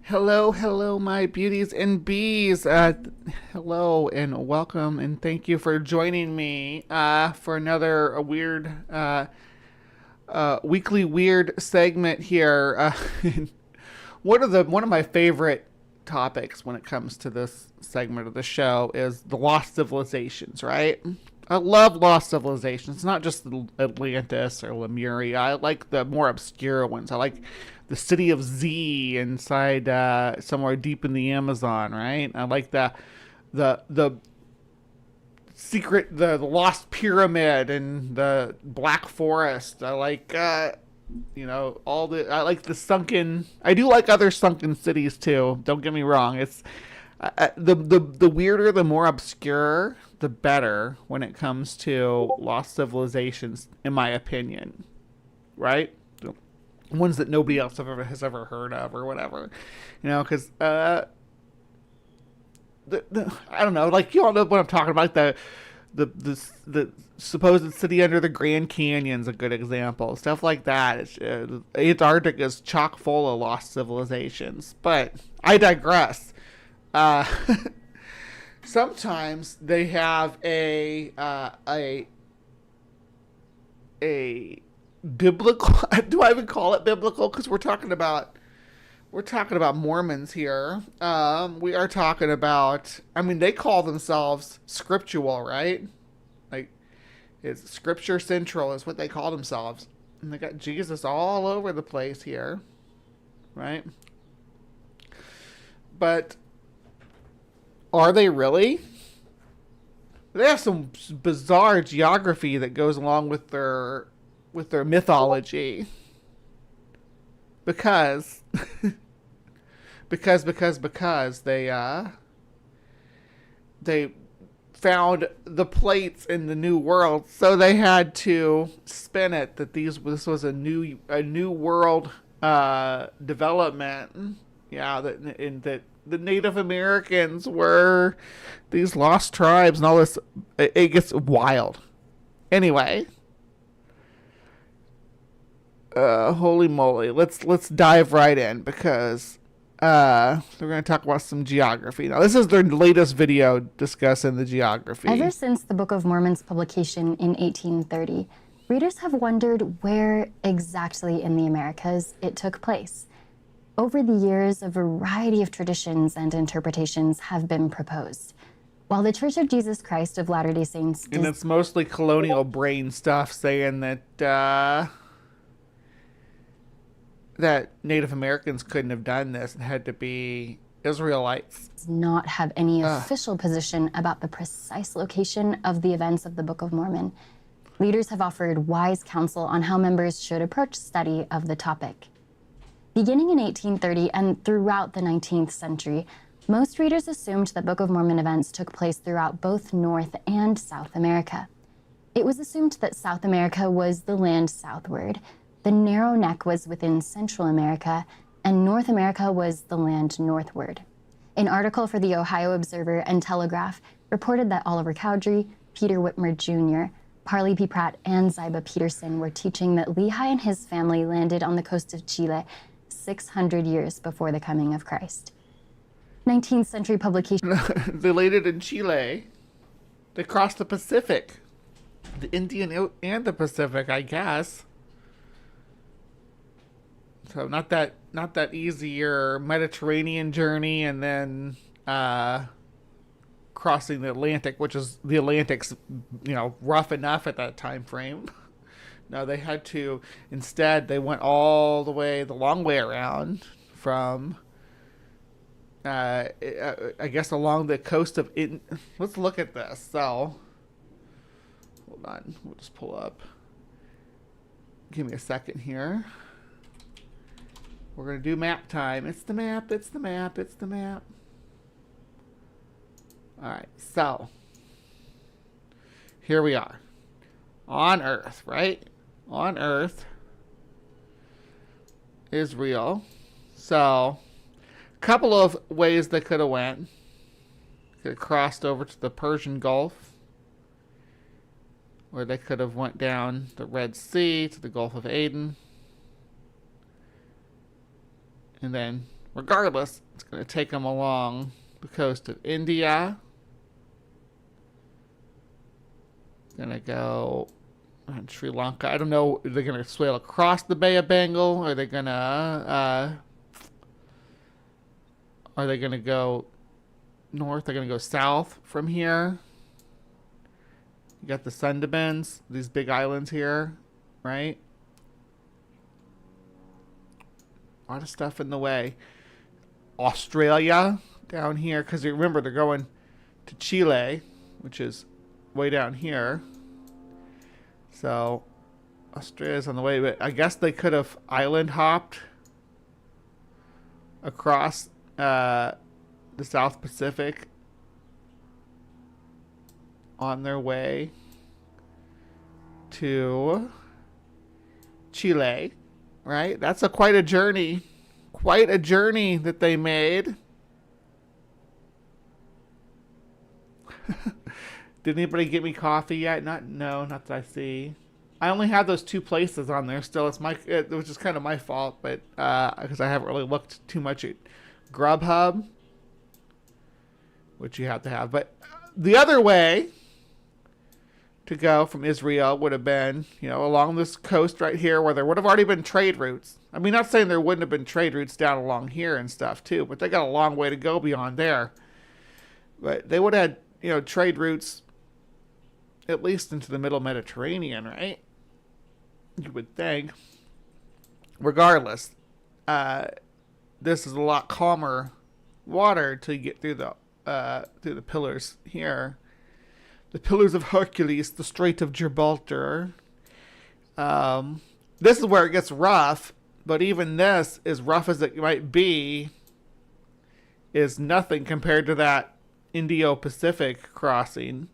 Hello, my beauties and bees. Hello and welcome, and thank you for joining me for another weird, weekly weird segment here. One of my favorite topics when it comes to this segment of the show is the lost civilizations. Right? I love lost civilizations. It's not just Atlantis or Lemuria. I like the more obscure ones. I like the city of Z inside somewhere deep in the Amazon. Right? I like the secret, the lost pyramid and the Black Forest. I like all the. I like the sunken. I do like other sunken cities too. Don't get me wrong. It's the weirder, the more obscure, the better when it comes to lost civilizations, in my opinion. Right? Ones that nobody else has ever heard of or whatever, because I don't know, like you all know what I'm talking about. The supposed city under the Grand Canyon's a good example. Stuff like that. Antarctica is chock full of lost civilizations, but I digress. Uh, Sometimes they have a biblical. Do I even call it biblical? Because we're talking about Mormons here. We are talking about. I mean, they call themselves scriptural, right? Like, it's Scripture Central is what they call themselves, and they got Jesus all over the place here, right? But are they really? They have some bizarre geography that goes along with their mythology, because because they found the plates in the new world, so they had to spin it that this was a new world development. Yeah, that the Native Americans were these lost tribes and all this. It gets wild. Anyway, holy moly, let's dive right in, because we're going to talk about some geography. Now, this is their latest video discussing the geography. Ever since the Book of Mormon's publication in 1830, readers have wondered where exactly in the Americas it took place. Over the years, a variety of traditions and interpretations have been proposed. While the Church of Jesus Christ of Latter-day Saints... And it's mostly colonial brain stuff saying that Native Americans couldn't have done this and had to be Israelites. ...does not have any official position about the precise location of the events of the Book of Mormon. Leaders have offered wise counsel on how members should approach study of the topic. Beginning in 1830 and throughout the 19th century, most readers assumed that Book of Mormon events took place throughout both North and South America. It was assumed that South America was the land southward, the narrow neck was within Central America, and North America was the land northward. An article for the Ohio Observer and Telegraph reported that Oliver Cowdery, Peter Whitmer Jr., Parley P. Pratt, and Ziba Peterson were teaching that Lehi and his family landed on the coast of Chile 600 years before the coming of Christ. 19th century publication. They landed in Chile. They crossed the Pacific. The Indian and the Pacific, I guess. So not that easier Mediterranean journey and then crossing the Atlantic, which is the Atlantic's rough enough at that time frame. No, they had to. Instead, they went all the long way around from, I guess, along the coast of. Let's look at this. So, hold on. We'll just pull up. Give me a second here. We're gonna do map time. It's the map. It's the map. It's the map. All right. So, here we are on Earth, right? On Earth is real. So, a couple of ways they could have went. Could have crossed over to the Persian Gulf, or they could have went down the Red Sea to the Gulf of Aden, and then Regardless, it's going to take them along the coast of India. Going to go on Sri Lanka. I don't know. Are they going to sail across the Bay of Bengal? Are they going to go north? They're going to go south from here. You got the Sundarbans, these big islands here, right? A lot of stuff in the way. Australia down here, because you remember they're going to Chile, which is way down here. So Australia's on the way, but I guess they could have island hopped across the South Pacific on their way to Chile, right? That's quite a journey that they made. Did anybody get me coffee yet? No, not that I see. I only have those two places on there still. It was just kind of my fault, but because I haven't really looked too much at Grubhub, which you have to have. But the other way to go from Israel would have been, along this coast right here where there would have already been trade routes. I mean, not saying there wouldn't have been trade routes down along here and stuff too, but they got a long way to go beyond there. But they would have had, trade routes at least into the middle Mediterranean, right? You would think. Regardless, this is a lot calmer water to get through the pillars here. The Pillars of Hercules, the Strait of Gibraltar. This is where it gets rough, but even this, as rough as it might be, is nothing compared to that Indo-Pacific crossing.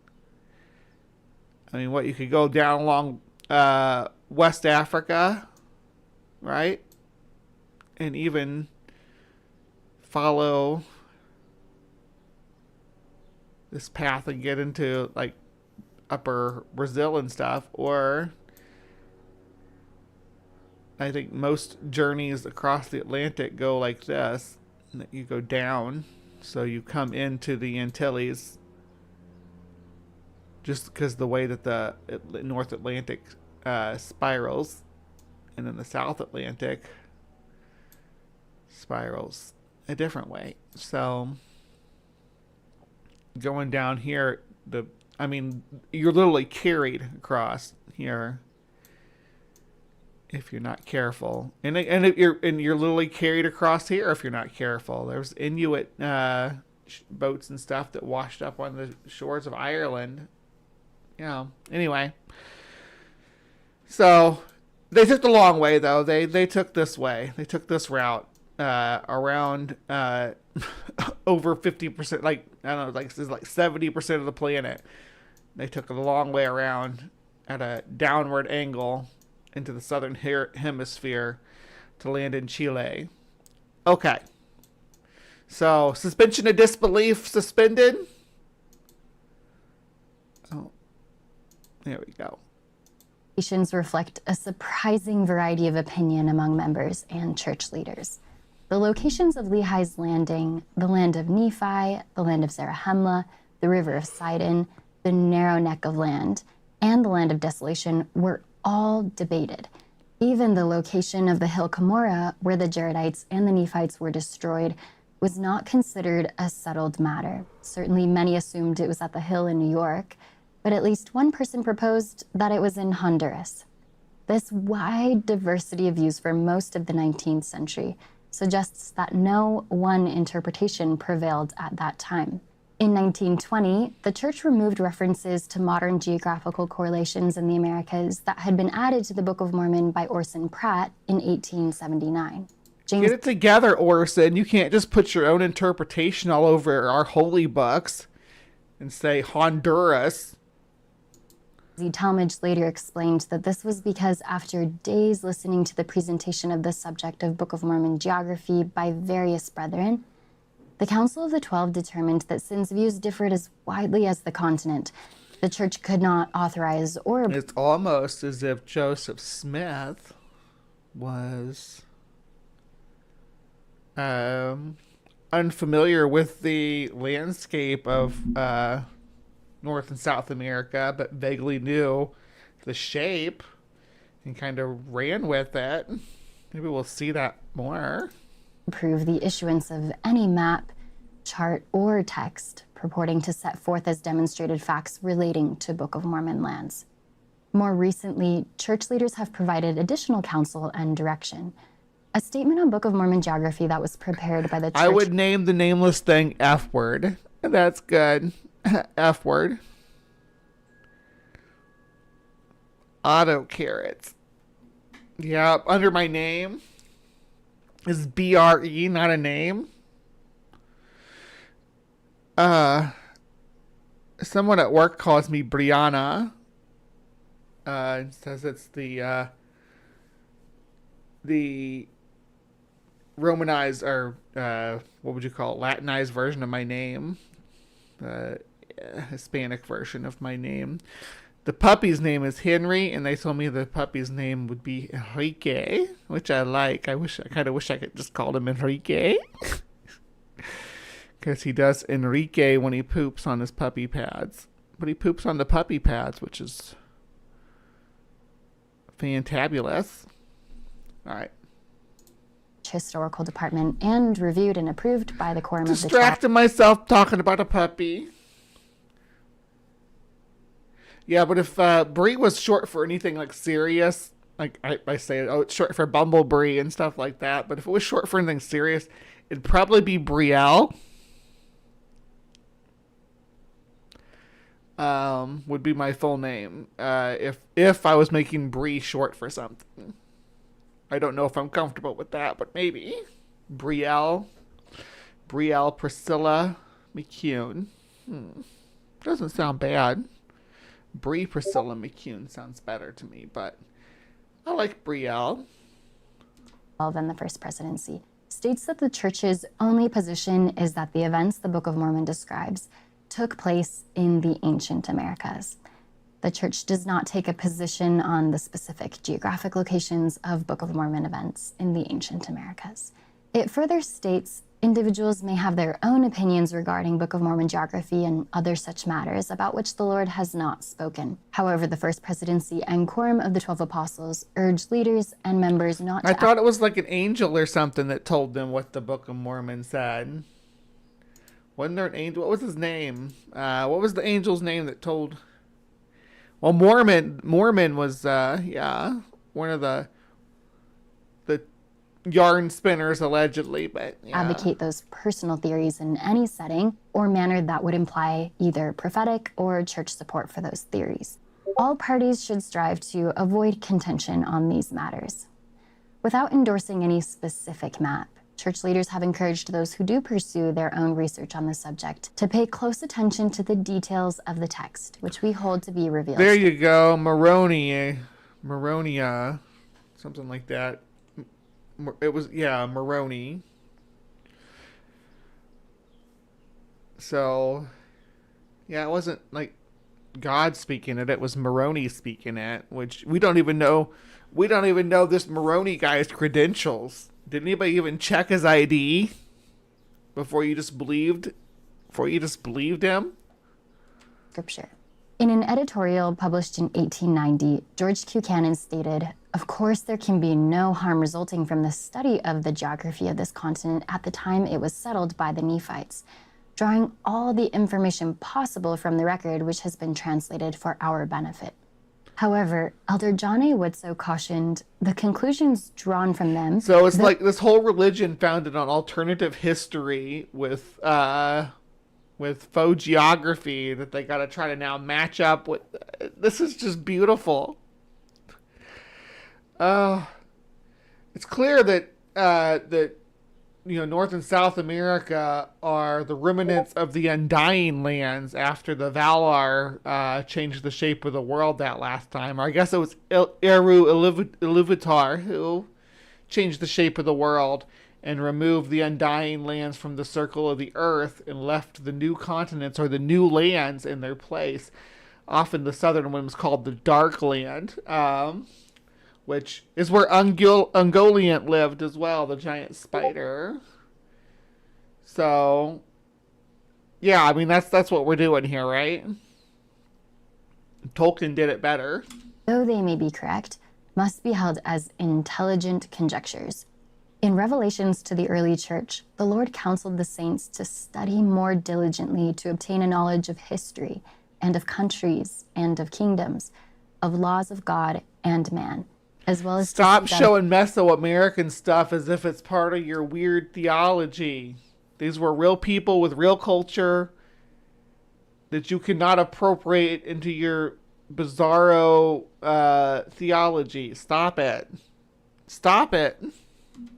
I mean, you could go down along West Africa, right? And even follow this path and get into like upper Brazil and stuff, or I think most journeys across the Atlantic go like this, that you go down, so you come into the Antilles, just because the way that the North Atlantic spirals, and then the South Atlantic spirals a different way. So going down here, you're literally carried across here if you're not careful, and you're literally carried across here if you're not careful. There's Inuit boats and stuff that washed up on the shores of Ireland. Anyway, so they took the long way though. They took this way. They took this route around over 50%, like I don't know, like this is like 70% of the planet. They took a long way around at a downward angle into the southern hemisphere to land in Chile. Okay. So suspension of disbelief suspended. Oh, there we go. Reflect a surprising variety of opinion among members and church leaders. The locations of Lehi's Landing, the land of Nephi, the land of Zarahemla, the river of Sidon, the narrow neck of land, and the land of desolation were all debated. Even the location of the hill Cumorah, where the Jaredites and the Nephites were destroyed, was not considered a settled matter. Certainly many assumed it was at the hill in New York, but at least one person proposed that it was in Honduras. This wide diversity of views for most of the 19th century suggests that no one interpretation prevailed at that time. In 1920, the church removed references to modern geographical correlations in the Americas that had been added to the Book of Mormon by Orson Pratt in 1879. Get it together, Orson. You can't just put your own interpretation all over our holy books and say Honduras. Talmage later explained that this was because after days listening to the presentation of the subject of Book of Mormon geography by various brethren, the Council of the 12 determined that since views differed as widely as the continent, the church could not authorize or... It's almost as if Joseph Smith was unfamiliar with the landscape of North and South America, but vaguely knew the shape and kind of ran with it. Maybe we'll see that more. Approve the issuance of any map, chart, or text purporting to set forth as demonstrated facts relating to Book of Mormon lands. More recently, church leaders have provided additional counsel and direction. A statement on Book of Mormon geography that was prepared by the church... I would name the nameless thing F word. That's good. F word. Auto carrots. Yeah, under my name is BRE, not a name. Someone at work calls me Brianna. Says it's the Romanized, or what would you call it, Latinized version of my name. Hispanic version of my name. The puppy's name is Henry, and they told me the puppy's name would be Enrique, which I like. I kind of wish I could just call him Enrique. Because he does Enrique when he poops on his puppy pads. But he poops on the puppy pads, which is fantabulous. All right. Historical Department and reviewed and approved by the Quorum of the Distracting myself talking about a puppy. Yeah, but if Brie was short for anything like serious, like I say, oh, it's short for Bumblebee and stuff like that. But if it was short for anything serious, it'd probably be Brielle. Would be my full name. If I was making Brie short for something. I don't know if I'm comfortable with that, but maybe. Brielle Priscilla McCune. Doesn't sound bad. Brie Priscilla McCune sounds better to me, but I like Brielle. Than the First Presidency, states that the church's only position is that the events the Book of Mormon describes took place in the ancient Americas. The church does not take a position on the specific geographic locations of Book of Mormon events in the ancient Americas. It further states individuals may have their own opinions regarding Book of Mormon geography and other such matters about which the Lord has not spoken. However, the First Presidency and Quorum of the 12 Apostles urge leaders and members not to... I thought it was like an angel or something that told them what the Book of Mormon said. Wasn't there an angel? What was his name? What was the angel's name that told... Well, Mormon was, one of the yarn spinners, allegedly, but yeah. Advocate those personal theories in any setting or manner that would imply either prophetic or church support for those theories. All parties should strive to avoid contention on these matters. Without endorsing any specific map, church leaders have encouraged those who do pursue their own research on the subject to pay close attention to the details of the text, which we hold to be revealed. There you go, Moronia, something like that. It was, Moroni. So, it wasn't like God speaking it. It was Moroni speaking it, which we don't even know this Moroni guy's credentials. Did anybody even check his ID before you just believed him? Scripture. In an editorial published in 1890, George Q. Cannon stated, "Of course, there can be no harm resulting from the study of the geography of this continent at the time it was settled by the Nephites, drawing all the information possible from the record which has been translated for our benefit." However, Elder John A. Woodsoe cautioned the conclusions drawn from them... So it's like this whole religion founded on alternative history with faux geography that they got to try to now match up with. This is just beautiful. It's clear that North and South America are the remnants of the Undying Lands after the Valar changed the shape of the world that last time. Or I guess it was Eru Iluvatar who changed the shape of the world and removed the Undying Lands from the circle of the earth and left the new continents or the new lands in their place. Often the southern one was called the Dark Land, which is where Ungoliant lived as well, the giant spider. So, yeah, I mean, that's what we're doing here, right? Tolkien did it better. though they may be correct, must be held as intelligent conjectures. In Revelations to the early church, the Lord counseled the saints to study more diligently to obtain a knowledge of history, and of countries, and of kingdoms, of laws of God and man, as well as Stop showing Mesoamerican stuff as if it's part of your weird theology. These were real people with real culture that you cannot appropriate into your bizarro theology. Stop it. Stop it.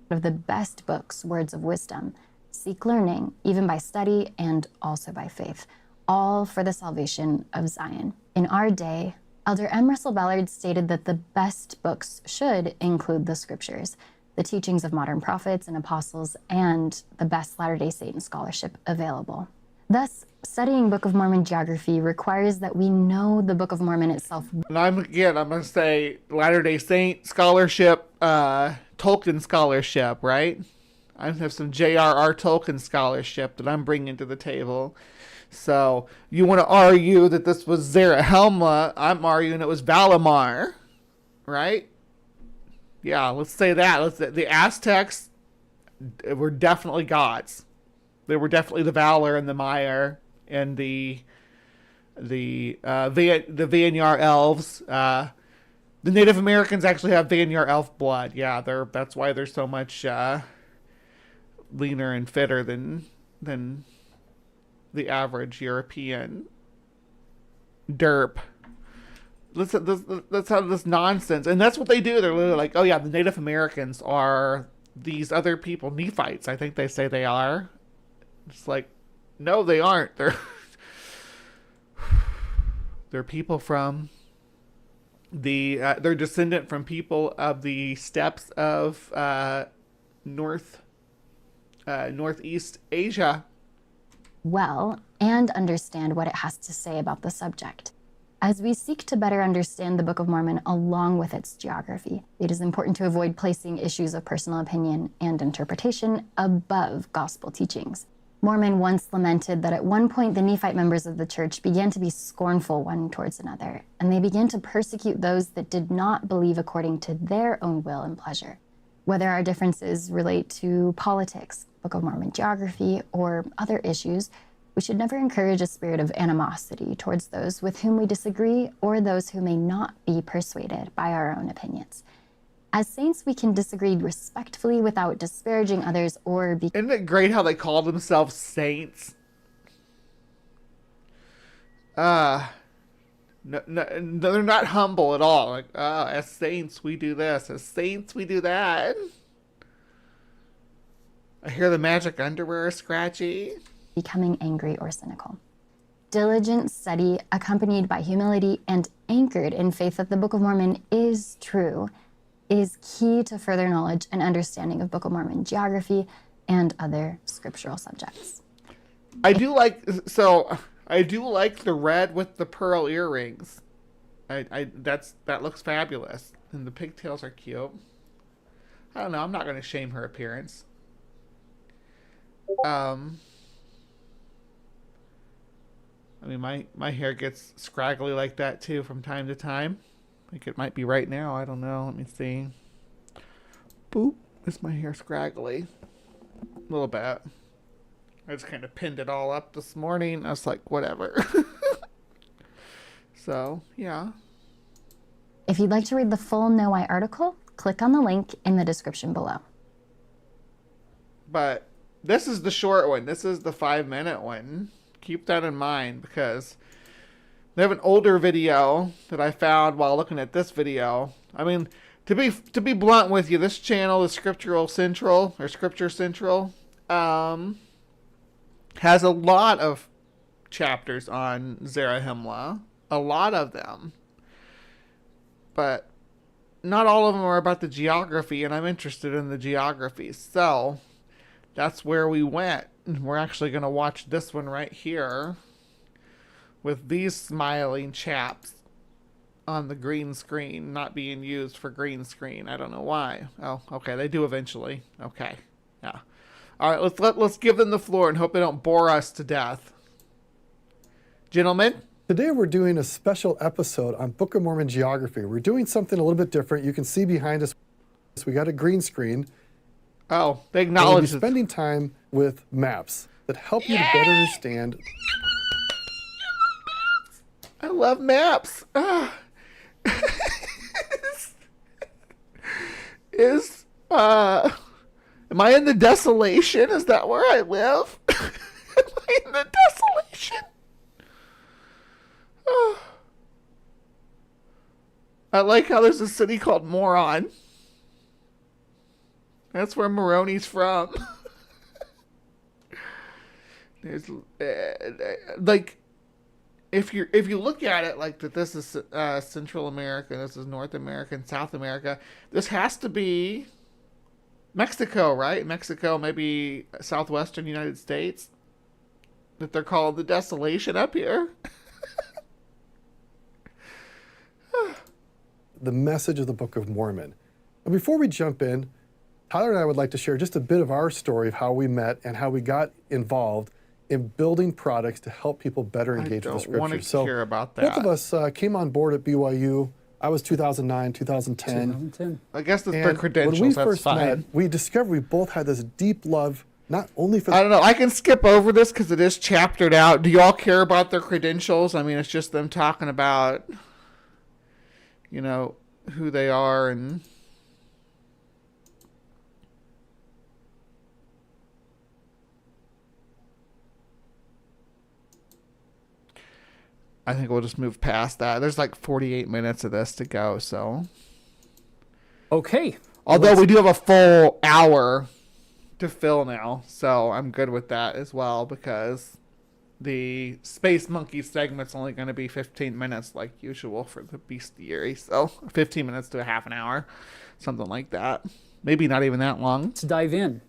of the best books, words of wisdom. Seek learning, even by study and also by faith, all for the salvation of Zion. In our day, Elder M. Russell Ballard stated that the best books should include the scriptures, the teachings of modern prophets and apostles, and the best Latter-day Saint scholarship available. Thus, studying Book of Mormon geography requires that we know the Book of Mormon itself. And I'm going to say Latter-day Saint scholarship, Tolkien scholarship, right? I have some J.R.R. Tolkien scholarship that I'm bringing to the table. So you want to argue that this was Zarahemla, I'm arguing it was Valimar, right? Yeah, let's say that. The Aztecs were definitely gods. They were definitely the Valor and the Maiar and the Vanyar elves. The Native Americans actually have Vanyar elf blood. Yeah, that's why they're so much leaner and fitter than the average European derp. Let's have this nonsense. And that's what they do. They're literally like, oh yeah, the Native Americans are these other people, Nephites, I think they say they are. It's like, no, they aren't. They're people from they're descendant from people of the steppes of Northeast Asia. Well, and understand what it has to say about the subject. As we seek to better understand the Book of Mormon along with its geography, it is important to avoid placing issues of personal opinion and interpretation above gospel teachings. Mormon once lamented that at one point the Nephite members of the church began to be scornful one towards another, and they began to persecute those that did not believe according to their own will and pleasure. Whether our differences relate to politics, Book of Mormon geography, or other issues, we should never encourage a spirit of animosity towards those with whom we disagree or those who may not be persuaded by our own opinions. As saints, we can disagree respectfully without disparaging others or be. Isn't it great how they call themselves saints? No, they're not humble at all. Like, as saints, we do this. As saints, we do that. I hear the magic underwear scratchy. Becoming angry or cynical. Diligent study, accompanied by humility and anchored in faith that the Book of Mormon is true, is key to further knowledge and understanding of Book of Mormon geography and other scriptural subjects. I do like the red with the pearl earrings. That looks fabulous, and the pigtails are cute. I don't know. I'm not going to shame her appearance. I mean, my hair gets scraggly like that too from time to time. I think it might be right now. I don't know. Let me see. Boop. Is my hair scraggly? A little bit. I just kind of pinned it all up this morning. I was like, whatever. So, yeah. If you'd like to read the full No I article, click on the link in the description below. But this is the short one. This is the 5-minute one. Keep that in mind because they have an older video that I found while looking at this video. I mean, to be blunt with you, this channel, the Scripture Central, has a lot of chapters on Zarahemla. A lot of them. But not all of them are about the geography, and I'm interested in the geography. So that's where we went. We're actually going to watch this one right here with these smiling chaps on the green screen, not being used for green screen. I don't know why. Oh, okay. They do eventually. Okay. Yeah. All right, let's give them the floor and hope they don't bore us to death. Gentlemen? Today we're doing a special episode on Book of Mormon geography. We're doing something a little bit different. You can see behind us, we got a green screen. Oh, they We'll acknowledge be it. spending time with maps that help you to better understand. I love maps. Am I in the desolation? Is that where I live? Am I in the desolation? I like how there's a city called Moron. That's where Moroni's from. There's like, if you look at it like that, this is Central America, this is North America and South America. This has to be Mexico, right? Mexico, maybe southwestern United States. That they're calling the desolation up here. The message of the Book of Mormon. And before we jump in, Tyler and I would like to share just a bit of our story of how we met and how we got involved in building products to help people better engage with the I don't want scriptures. to hear about that. Both of us came on board at BYU. I was 2009, 2010. 2010. I guess that's And their credentials. when we That's first fine. met, we discovered we both had this deep love, not only for I don't know. I can skip over this because it is chaptered out. Do y'all care about their credentials? I mean, it's just them talking about, who they are and. I think we'll just move past that. There's like 48 minutes of this to go, so. Okay. Although we do have a full hour to fill now, so I'm good with that as well because the Space Monkey segment's only going to be 15 minutes like usual for the bestiary, so 15 minutes to a half an hour, something like that. Maybe not even that long. Let's dive in.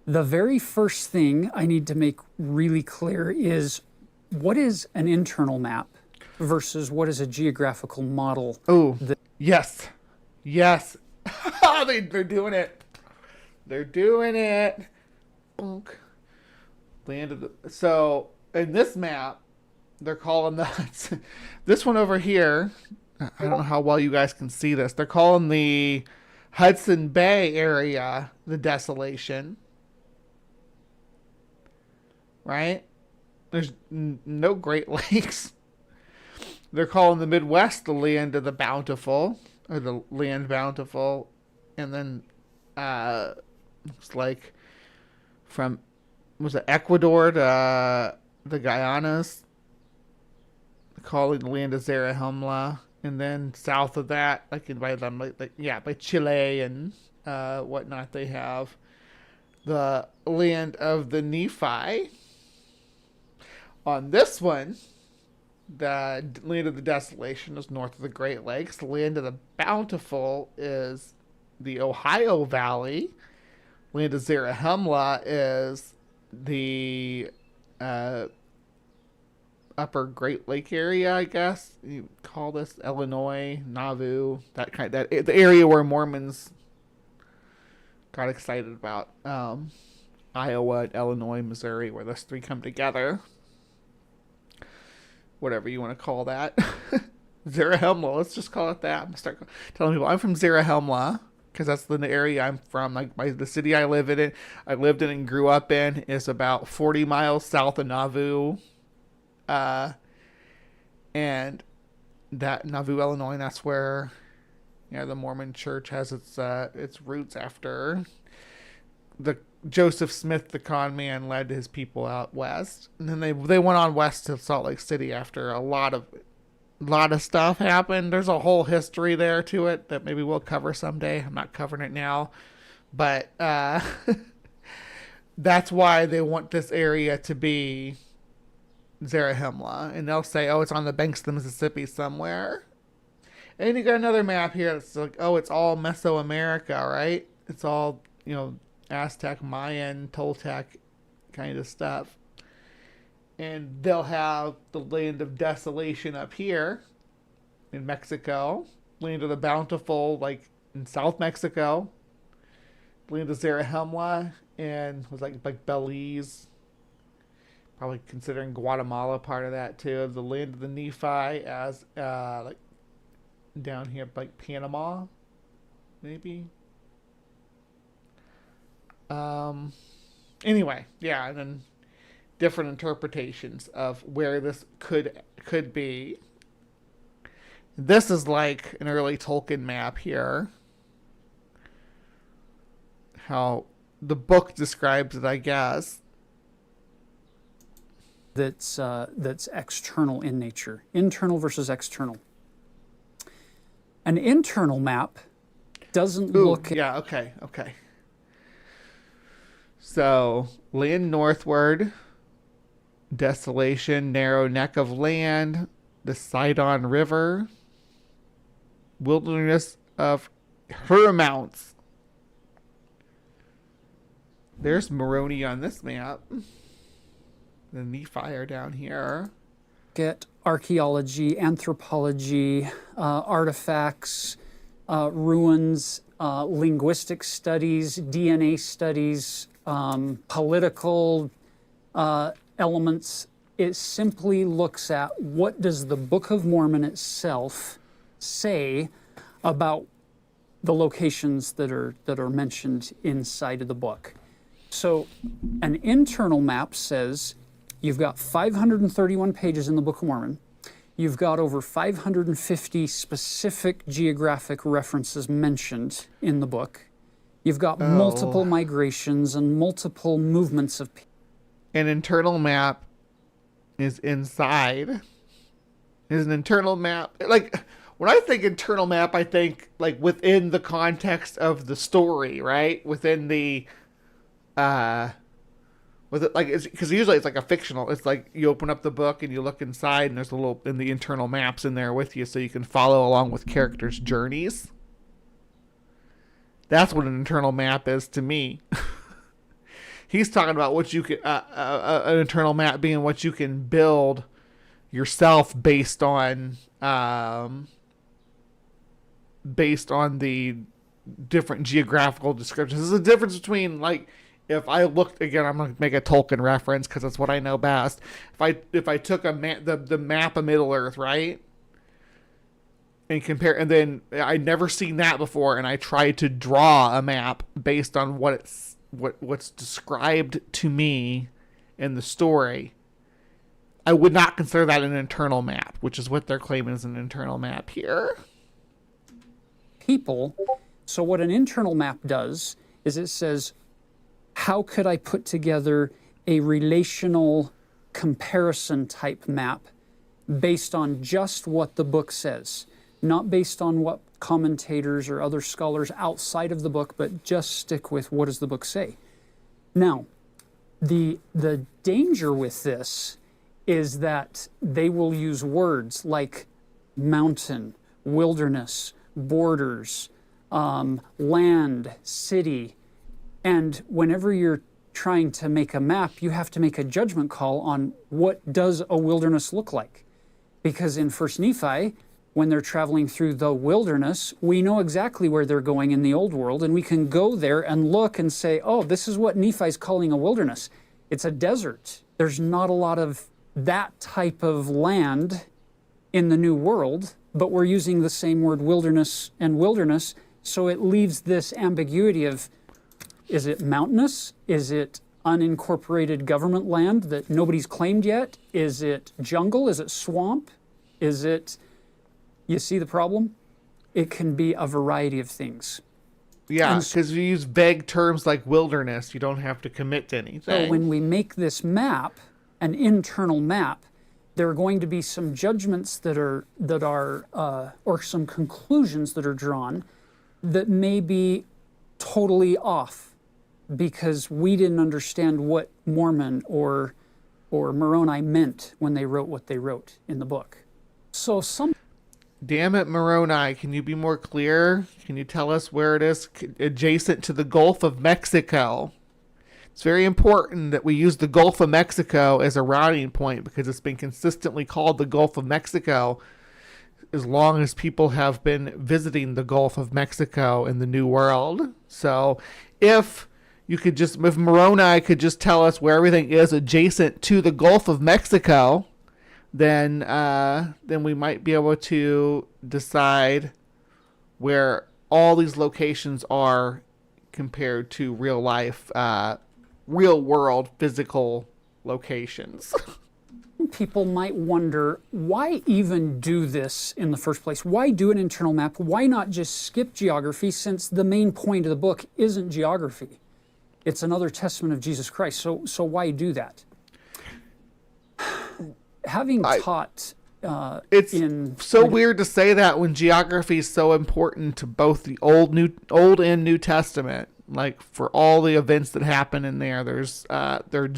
The very first thing I need to make really clear is what is an internal map versus what is a geographical model? Oh, yes. Yes. They're doing it. They're doing it. Bonk. Land of the... So, in this map, they're calling the... This one over here, I don't know how well you guys can see this. They're calling the Hudson Bay area the desolation. Right? There's no Great Lakes. They're calling the Midwest the land of the bountiful, or the land bountiful. And then, looks like from, was it Ecuador to the Guyanas, calling the land of Zarahemla. And then south of that, like by them, by Chile and whatnot, they have the land of the Nephi. On this one, the land of the desolation is north of the Great Lakes. The land of the bountiful is the Ohio Valley. Land of Zarahemla is the upper Great Lake area, I guess. You call this Illinois, Nauvoo, the area where Mormons got excited about. Iowa, Illinois, Missouri, where those three come together. Whatever you want to call that. Zarahemla, let's just call it that. I'm going to start telling people I'm from Zarahemla because that's the area I'm from. Like the city I lived in and grew up in is about 40 miles south of Nauvoo. And that Nauvoo, Illinois, that's where the Mormon church has its roots after the Joseph Smith, the con man, led his people out west, and then they went on west to Salt Lake City after a lot of stuff happened. There's a whole history there to it that maybe we'll cover someday. I'm not covering it now, but that's why they want this area to be Zarahemla, and they'll say, "Oh, it's on the banks of the Mississippi somewhere." And you got another map here that's like, "Oh, it's all Mesoamerica, right? It's all Aztec, Mayan, Toltec kind of stuff." And they'll have the land of desolation up here in Mexico, land of the bountiful like in South Mexico, land of Zarahemla, and was like Belize. Probably considering Guatemala part of that too. The land of the Nephi as like down here like Panama, maybe. Anyway, yeah, and then different interpretations of where this could be. This is like an early Tolkien map here. How the book describes it, I guess. That's external in nature. Internal versus external. An internal map doesn't look... Yeah, okay. So, land northward, desolation, narrow neck of land, the Sidon River, wilderness of Hermounts. There's Moroni on this map. The Nephi are down here. Get archaeology, anthropology, artifacts, ruins, linguistic studies, DNA studies, political elements. It simply looks at what does the Book of Mormon itself say about the locations that are mentioned inside of the book. So an internal map says you've got 531 pages in the Book of Mormon. You've got over 550 specific geographic references mentioned in the book. You've got multiple migrations and multiple movements of people. An internal map is inside. Is an internal map. Like, when I think internal map, I think, like, within the context of the story, right? Within the... with it, like, it's because usually it's like a fictional. It's like you open up the book and you look inside, and there's a little in the internal maps in there with you, so you can follow along with characters' journeys. That's what an internal map is to me. He's talking about what you can an internal map being what you can build yourself based on the different geographical descriptions. There's a difference between, like, if I looked again, I'm gonna make a Tolkien reference because that's what I know best. If I took the map of Middle Earth, right, and compare, and then I'd never seen that before, and I tried to draw a map based on what's described to me in the story, I would not consider that an internal map, which is what they're claiming is an internal map here. People. So what an internal map does is it says, how could I put together a relational comparison type map based on just what the book says, not based on what commentators or other scholars outside of the book, but just stick with what does the book say. Now, the danger with this is that they will use words like mountain, wilderness, borders, land, city, and whenever you're trying to make a map, you have to make a judgment call on what does a wilderness look like. Because in 1 Nephi, when they're traveling through the wilderness, we know exactly where they're going in the old world, and we can go there and look and say, oh, this is what Nephi's calling a wilderness. It's a desert. There's not a lot of that type of land in the New World, but we're using the same word wilderness and wilderness, so it leaves this ambiguity of, is it mountainous? Is it unincorporated government land that nobody's claimed yet? Is it jungle? Is it swamp? Is it... You see the problem? It can be a variety of things. Yeah, because you use vague terms like wilderness, you don't have to commit to anything. So when we make this map, an internal map, there are going to be some judgments that are or some conclusions that are drawn that may be totally off because we didn't understand what Mormon or Moroni meant when they wrote what they wrote in the book. So Damn it, Moroni, can you be more clear? Can you tell us where it is adjacent to the Gulf of Mexico? It's very important that we use the Gulf of Mexico as a routing point because it's been consistently called the Gulf of Mexico as long as people have been visiting the Gulf of Mexico in the New World. So if Moroni could just tell us where everything is adjacent to the Gulf of Mexico, then we might be able to decide where all these locations are compared to real life, real world physical locations. People might wonder, why even do this in the first place? Why do an internal map? Why not just skip geography, since the main point of the book isn't geography? It's another testament of Jesus Christ. So why do that? Having taught it's in so weird to say that when geography is so important to both the Old and New Testament. Like, for all the events that happen in there, there's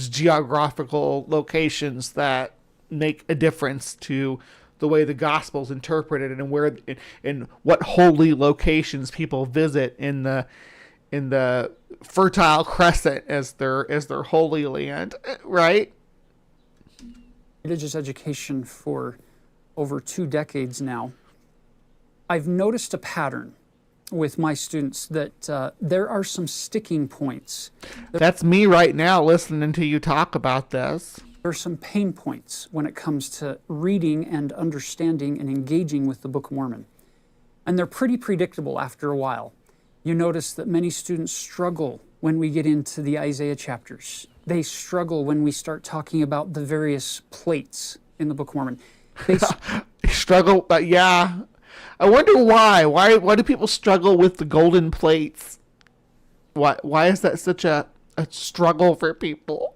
geographical locations that make a difference to the way the gospel's interpreted, and where and what holy locations people visit in the Fertile Crescent as their holy land, right? Religious education for over 2 decades now, I've noticed a pattern with my students that there are some sticking points. That's me right now listening to you talk about this. There are some pain points when it comes to reading and understanding and engaging with the Book of Mormon. And they're pretty predictable after a while. You notice that many students struggle when we get into the Isaiah chapters. They struggle when we start talking about the various plates in the Book of Mormon. They struggle, yeah. I wonder why. Why do people struggle with the golden plates? Why is that such a struggle for people?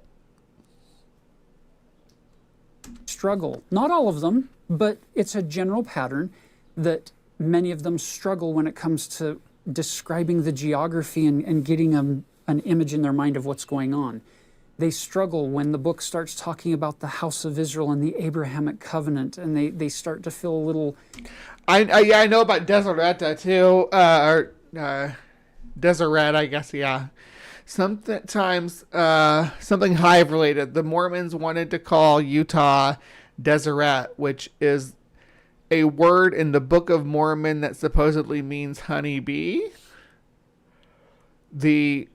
Struggle. Not all of them, but it's a general pattern that many of them struggle when it comes to describing the geography and getting an image in their mind of what's going on. They struggle when the book starts talking about the house of Israel and the Abrahamic covenant, and they start to feel a little... I know about Deseretta too, or Deseret, I guess, yeah. Sometimes something Hive related. The Mormons wanted to call Utah Deseret, which is a word in the Book of Mormon that supposedly means honeybee. The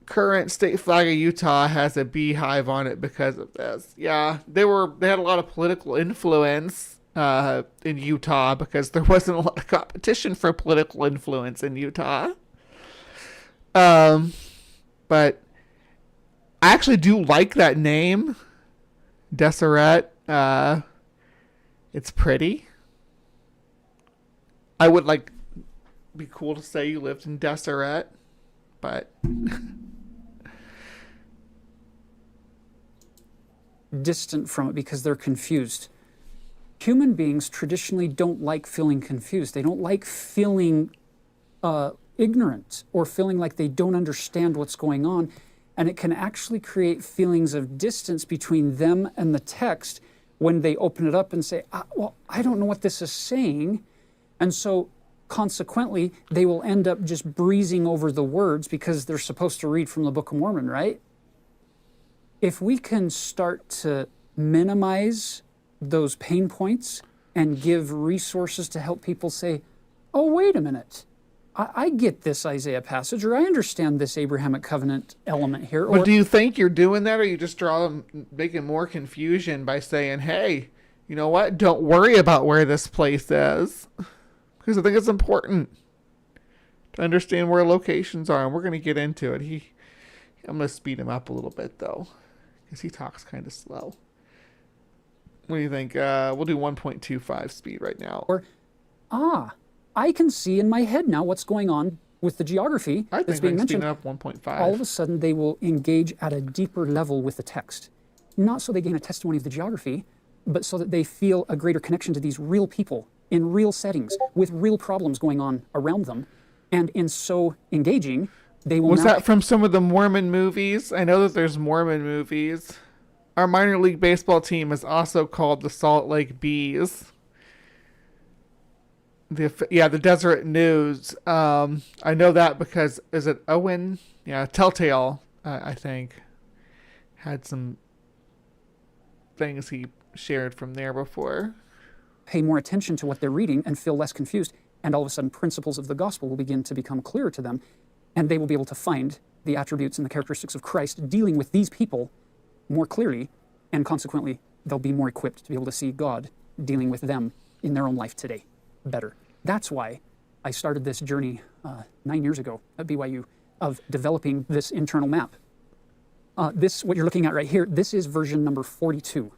current state flag of Utah has a beehive on it because of this. Yeah, they had a lot of political influence in Utah because there wasn't a lot of competition for political influence in Utah. But I actually do like that name, Deseret. It's pretty. I would be cool to say you lived in Deseret, but distant from it because they're confused. Human beings traditionally don't like feeling confused. They don't like feeling ignorant or feeling like they don't understand what's going on. And it can actually create feelings of distance between them and the text when they open it up and say, well, I don't know what this is saying. And so consequently, they will end up just breezing over the words because they're supposed to read from the Book of Mormon, right? If we can start to minimize those pain points and give resources to help people say, oh, wait a minute, I get this Isaiah passage, or I understand this Abrahamic covenant element here. But do you think you're doing that, or you just making more confusion by saying, hey, you know what, don't worry about where this place is? Because I think it's important to understand where locations are, and we're going to get into it. I'm going to speed him up a little bit, though, because he talks kind of slow. What do you think? We'll do 1.25 speed right now. Or, I can see in my head now what's going on with the geography that's being mentioned. Up 1.5. All of a sudden, they will engage at a deeper level with the text. Not so they gain a testimony of the geography, but so that they feel a greater connection to these real people in real settings with real problems going on around them. And in so engaging, they will... Was that from some of the Mormon movies? I know that there's Mormon movies. Our minor league baseball team is also called the Salt Lake Bees. The Deseret News. I know that because, is it Owen? Yeah, Telltale, I think, had some things he shared from there before. Pay more attention to what they're reading and feel less confused, and all of a sudden principles of the gospel will begin to become clearer to them, and they will be able to find the attributes and the characteristics of Christ, dealing with these people more clearly, and consequently, they'll be more equipped to be able to see God dealing with them in their own life today better. That's why I started this journey 9 years ago at BYU of developing this internal map. What you're looking at right here, this is version number 42.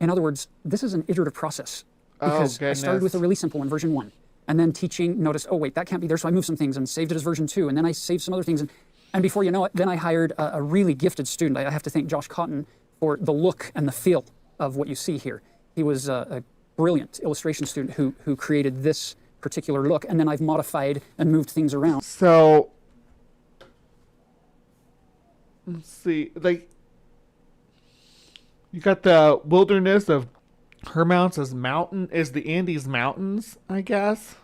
In other words, this is an iterative process. Because I started with a really simple one, version 1. And then teaching, noticed, oh wait, that can't be there, so I moved some things and saved it as version 2. And then I saved some other things. And before you know it, then I hired a really gifted student. I have to thank Josh Cotton for the look and the feel of what you see here. He was a brilliant illustration student who created this particular look. And then I've modified and moved things around. So, let's see, like, you got the wilderness of Hermounts as mountain, is the Andes Mountains, I guess.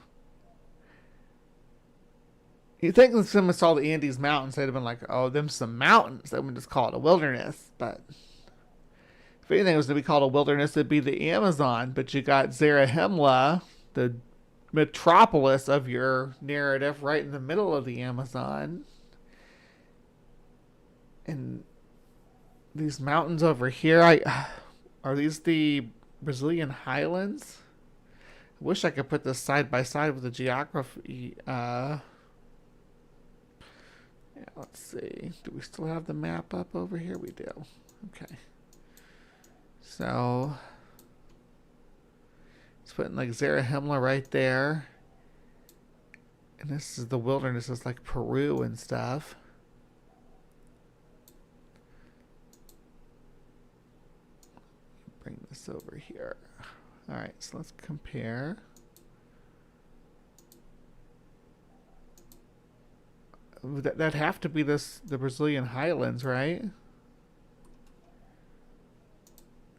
You think if someone saw the Andes Mountains, they'd have been like, oh, them some mountains. They would just call it a wilderness. But if anything was to be called a wilderness, it'd be the Amazon. But you got Zarahemla, the metropolis of your narrative, right in the middle of the Amazon. And these mountains over here, are these the Brazilian highlands? I wish I could put this side by side with the geography. Yeah, let's see. Do we still have the map up over here? We do. Okay. So, it's putting like Zarahemla right there. And this is the wilderness. It's like Peru and stuff. Bring this over here. All right, so let's compare. That'd have to be the Brazilian highlands, right?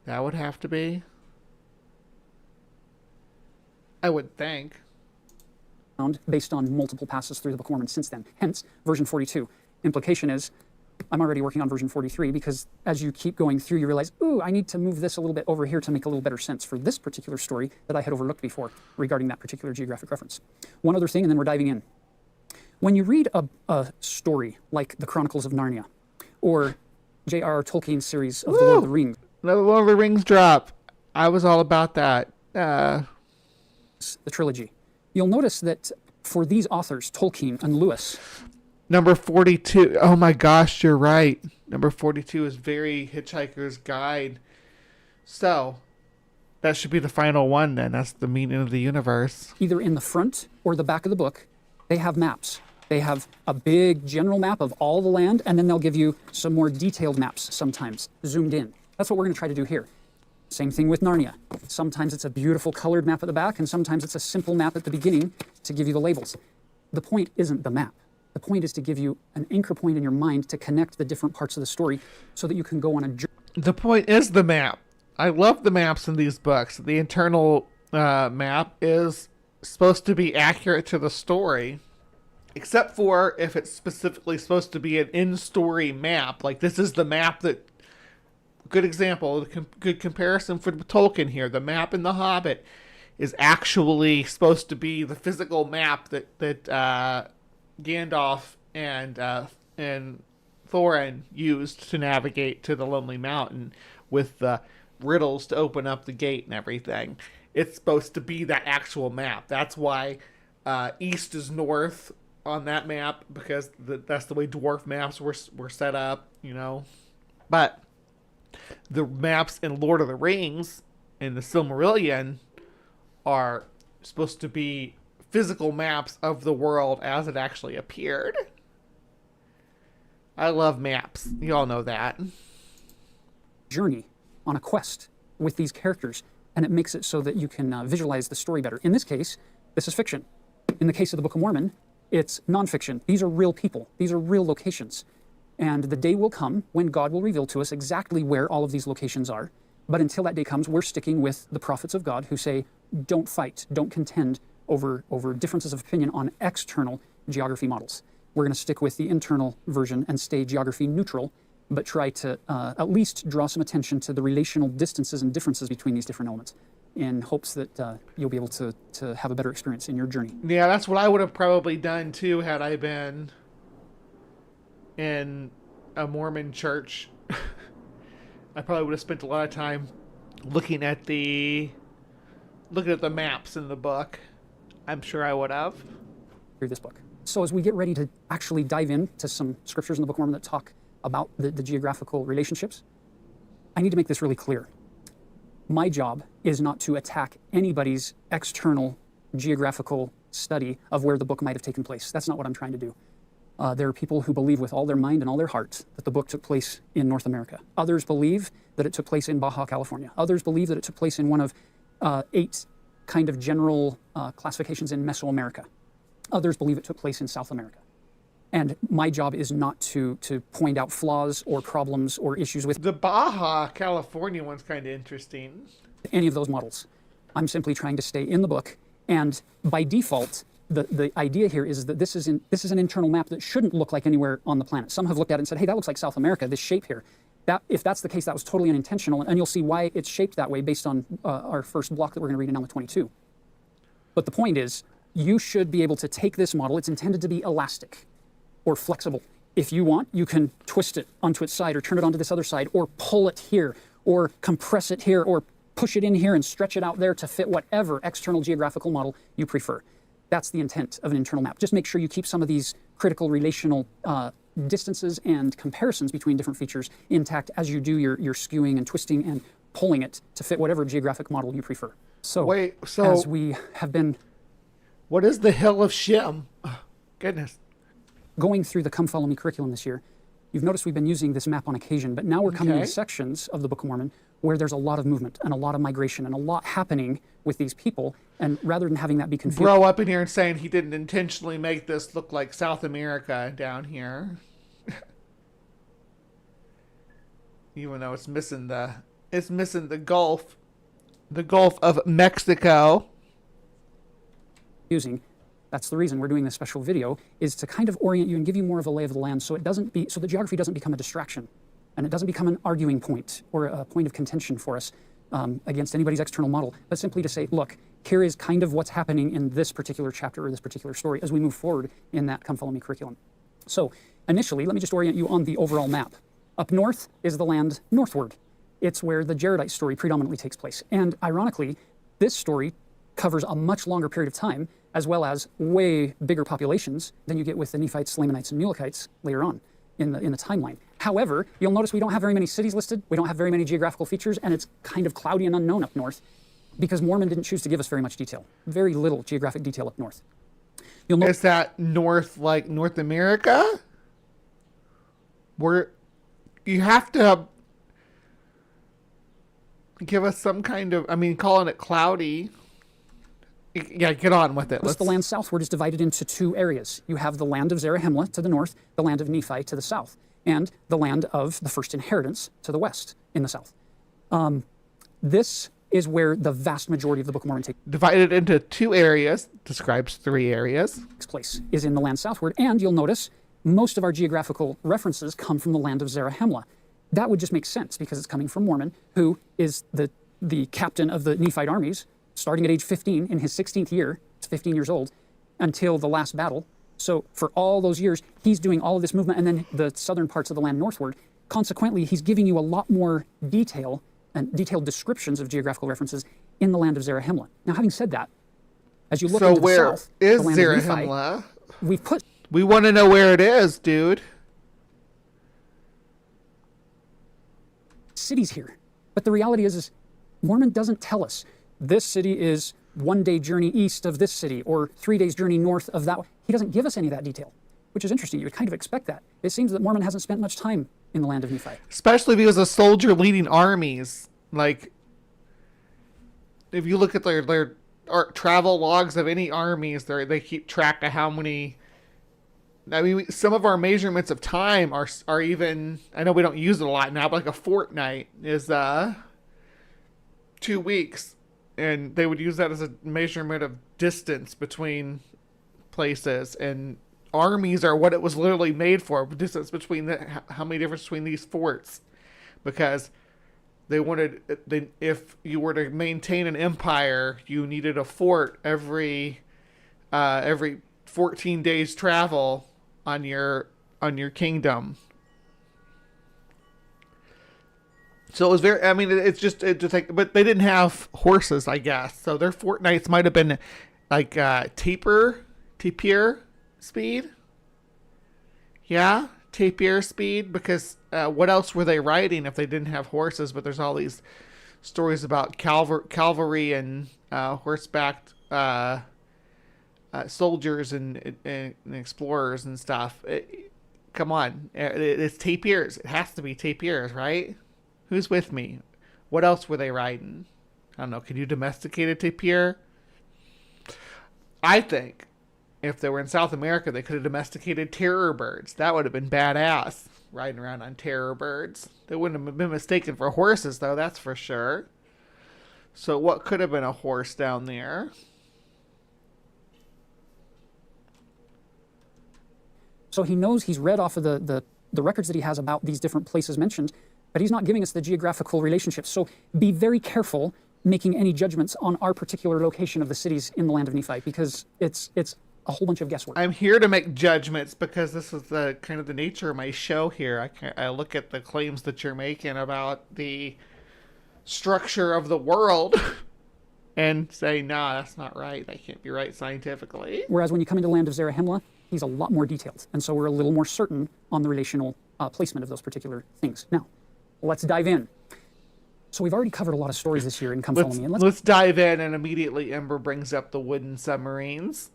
That would have to be. I would think. Based on multiple passes through the Book of Mormon since then. Hence, version 42. Implication is, I'm already working on version 43 because as you keep going through, you realize, ooh, I need to move this a little bit over here to make a little better sense for this particular story that I had overlooked before regarding that particular geographic reference. One other thing, and then we're diving in. When you read a story like The Chronicles of Narnia or J.R.R. Tolkien's series of The Lord of the Rings. Another Lord of the Rings drop. I was all about that. The trilogy. You'll notice that for these authors, Tolkien and Lewis, Number 42. Oh my gosh, you're right. Number 42 is very Hitchhiker's Guide. So, that should be the final one then. That's the meaning of the universe. Either in the front or the back of the book, they have maps. They have a big general map of all the land, and then they'll give you some more detailed maps sometimes, zoomed in. That's what we're going to try to do here. Same thing with Narnia. Sometimes it's a beautiful colored map at the back, and sometimes it's a simple map at the beginning to give you the labels. The point isn't the map. The point is to give you an anchor point in your mind to connect the different parts of the story so that you can go on a journey. The point is the map. I love the maps in these books. The internal map is supposed to be accurate to the story, except for if it's specifically supposed to be an in-story map. Like this is the map that... Good example, good comparison for Tolkien here. The map in The Hobbit is actually supposed to be the physical map that Gandalf and Thorin used to navigate to the Lonely Mountain with the riddles to open up the gate and everything. It's supposed to be that actual map. That's why east is north on that map, because that's the way dwarf maps were set up, you know. But the maps in Lord of the Rings and the Silmarillion are supposed to be physical maps of the world as it actually appeared. I love maps. You all know that. Journey on a quest with these characters, and it makes it so that you can visualize the story better. In this case, this is fiction. In the case of the Book of Mormon, it's nonfiction. These are real people. These are real locations. And the day will come when God will reveal to us exactly where all of these locations are. But until that day comes, we're sticking with the prophets of God who say, don't fight, don't contend over differences of opinion on external geography models. We're going to stick with the internal version and stay geography neutral, but try to at least draw some attention to the relational distances and differences between these different elements in hopes that you'll be able to have a better experience in your journey. Yeah, that's what I would have probably done too had I been in a Mormon church, I probably would have spent a lot of time looking at the maps in the book. I'm sure I would have. Through this book. So as we get ready to actually dive into some scriptures in the Book of Mormon that talk about the geographical relationships, I need to make this really clear. My job is not to attack anybody's external geographical study of where the book might have taken place. That's not what I'm trying to do. There are people who believe with all their mind and all their heart that the book took place in North America. Others believe that it took place in Baja California. Others believe that it took place in one of 8 kind of general classifications in Mesoamerica. Others believe it took place in South America. And my job is not to point out flaws or problems or issues with The Baja California one's kind of interesting. any of those models. I'm simply trying to stay in the book. And by default, the idea here is that this is an internal map that shouldn't look like anywhere on the planet. Some have looked at it and said, hey, that looks like South America, this shape here. If that's the case, that was totally unintentional. And you'll see why it's shaped that way based on our first block that we're going to read in Alma 22. But the point is, you should be able to take this model. It's intended to be elastic or flexible. If you want, you can twist it onto its side or turn it onto this other side or pull it here or compress it here or push it in here and stretch it out there to fit whatever external geographical model you prefer. That's the intent of an internal map. Just make sure you keep some of these critical relational distances and comparisons between different features intact as you do your skewing and twisting and pulling it to fit whatever geographic model you prefer. So, as we have been what is the Hill of Shem? Oh, goodness. going through the Come Follow Me curriculum this year, you've noticed we've been using this map on occasion, but now we're coming to sections of the Book of Mormon where there's a lot of movement and a lot of migration and a lot happening with these people. And rather than having that be confused, Bro up in here and saying he didn't intentionally make this look like South America down here. Even though it's missing the Gulf of Mexico. that's the reason we're doing this special video, is to kind of orient you and give you more of a lay of the land so the geography doesn't become a distraction and it doesn't become an arguing point or a point of contention for us against anybody's external model, but simply to say, look, here is kind of what's happening in this particular chapter or this particular story as we move forward in that Come Follow Me curriculum. So initially, let me just orient you on the overall map. Up north is the land northward. It's where the Jaredite story predominantly takes place. And ironically, this story covers a much longer period of time, as well as way bigger populations than you get with the Nephites, Lamanites, and Mulekites later on in the timeline. However, you'll notice we don't have very many cities listed, we don't have very many geographical features, and it's kind of cloudy and unknown up north because Mormon didn't choose to give us very much detail. Very little geographic detail up north. Is that north like North America? Where you have to give us some kind of, calling it cloudy. Yeah, get on with it. The land southward is divided into 2 areas. You have the land of Zarahemla to the north, the land of Nephi to the south, and the land of the first inheritance to the west in the south. This is where the vast majority of the Book of Mormon takes divided into 2 areas, describes 3 areas. Place, is in the land southward, and you'll notice most of our geographical references come from the land of Zarahemla. That would just make sense because it's coming from Mormon, who is the captain of the Nephite armies, starting at age 15 in his 16th year, it's 15 years old, until the last battle. So for all those years, he's doing all of this movement, and then the southern parts of the land northward. Consequently, he's giving you a lot more detail and detailed descriptions of geographical references in the land of Zarahemla. Now, having said that, as you look into the south, is the land Zarahemla? of Nephi, we want to know where it is, dude. Cities here. But the reality is Mormon doesn't tell us this city is 1 day journey east of this city or 3 days journey north of that. He doesn't give us any of that detail, which is interesting. You would kind of expect that. It seems that Mormon hasn't spent much time in the land of Nephi. Especially if he was a soldier leading armies. Like, if you look at their travel logs of any armies, they keep track of how many. Some of our measurements of time are even, I know we don't use it a lot now, but like a fortnight is 2 weeks. And they would use that as a measurement of distance between places. And armies are what it was literally made for, distance between how many difference between these forts. Because they wanted, if you were to maintain an empire, you needed a fort every 14 days travel on your on your kingdom. So it was very, I mean, it's just like, but they didn't have horses, I guess. So their fortnights might have been like tapir speed. Yeah, tapir speed, because what else were they riding if they didn't have horses? But there's all these stories about cavalry and horseback soldiers and explorers and stuff. Come on, it's tapirs. It has to be tapirs, right? Who's with me? What else were they riding? I don't know. Could you domesticate a tapir? I think if they were in South America, they could have domesticated terror birds. That would have been badass, riding around on terror birds. They wouldn't have been mistaken for horses, though, that's for sure. So what could have been a horse down there? So he knows, he's read off of the records that he has about these different places mentioned, but he's not giving us the geographical relationships. So be very careful making any judgments on our particular location of the cities in the land of Nephi, because it's a whole bunch of guesswork. I'm here to make judgments because this is the kind of the nature of my show here. I look at the claims that you're making about the structure of the world and say, nah, that's not right. That can't be right scientifically. Whereas when you come into the land of Zarahemla, he's a lot more detailed. And so we're a little more certain on the relational placement of those particular things. Now, let's dive in. So we've already covered a lot of stories this year in Come Follow Me. And let's dive in, and immediately Ember brings up the wooden submarines.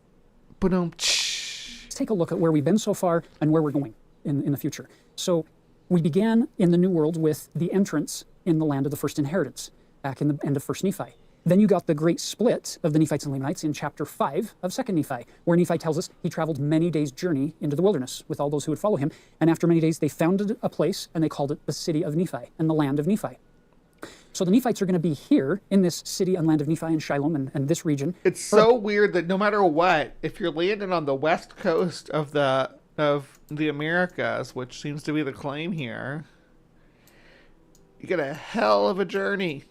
Let's take a look at where we've been so far and where we're going in the future. So we began in the New World with the entrance in the land of the first inheritance, back in the end of 1st Nephi. Then you got the great split of the Nephites and Lamanites in chapter 5 of 2nd Nephi, where Nephi tells us he traveled many days' journey into the wilderness with all those who would follow him. And after many days, they founded a place, and they called it the city of Nephi and the land of Nephi. So the Nephites are going to be here in this city and land of Nephi and Shiloh and this region. It's so weird that no matter what, if you're landing on the west coast of the Americas, which seems to be the claim here, you get a hell of a journey.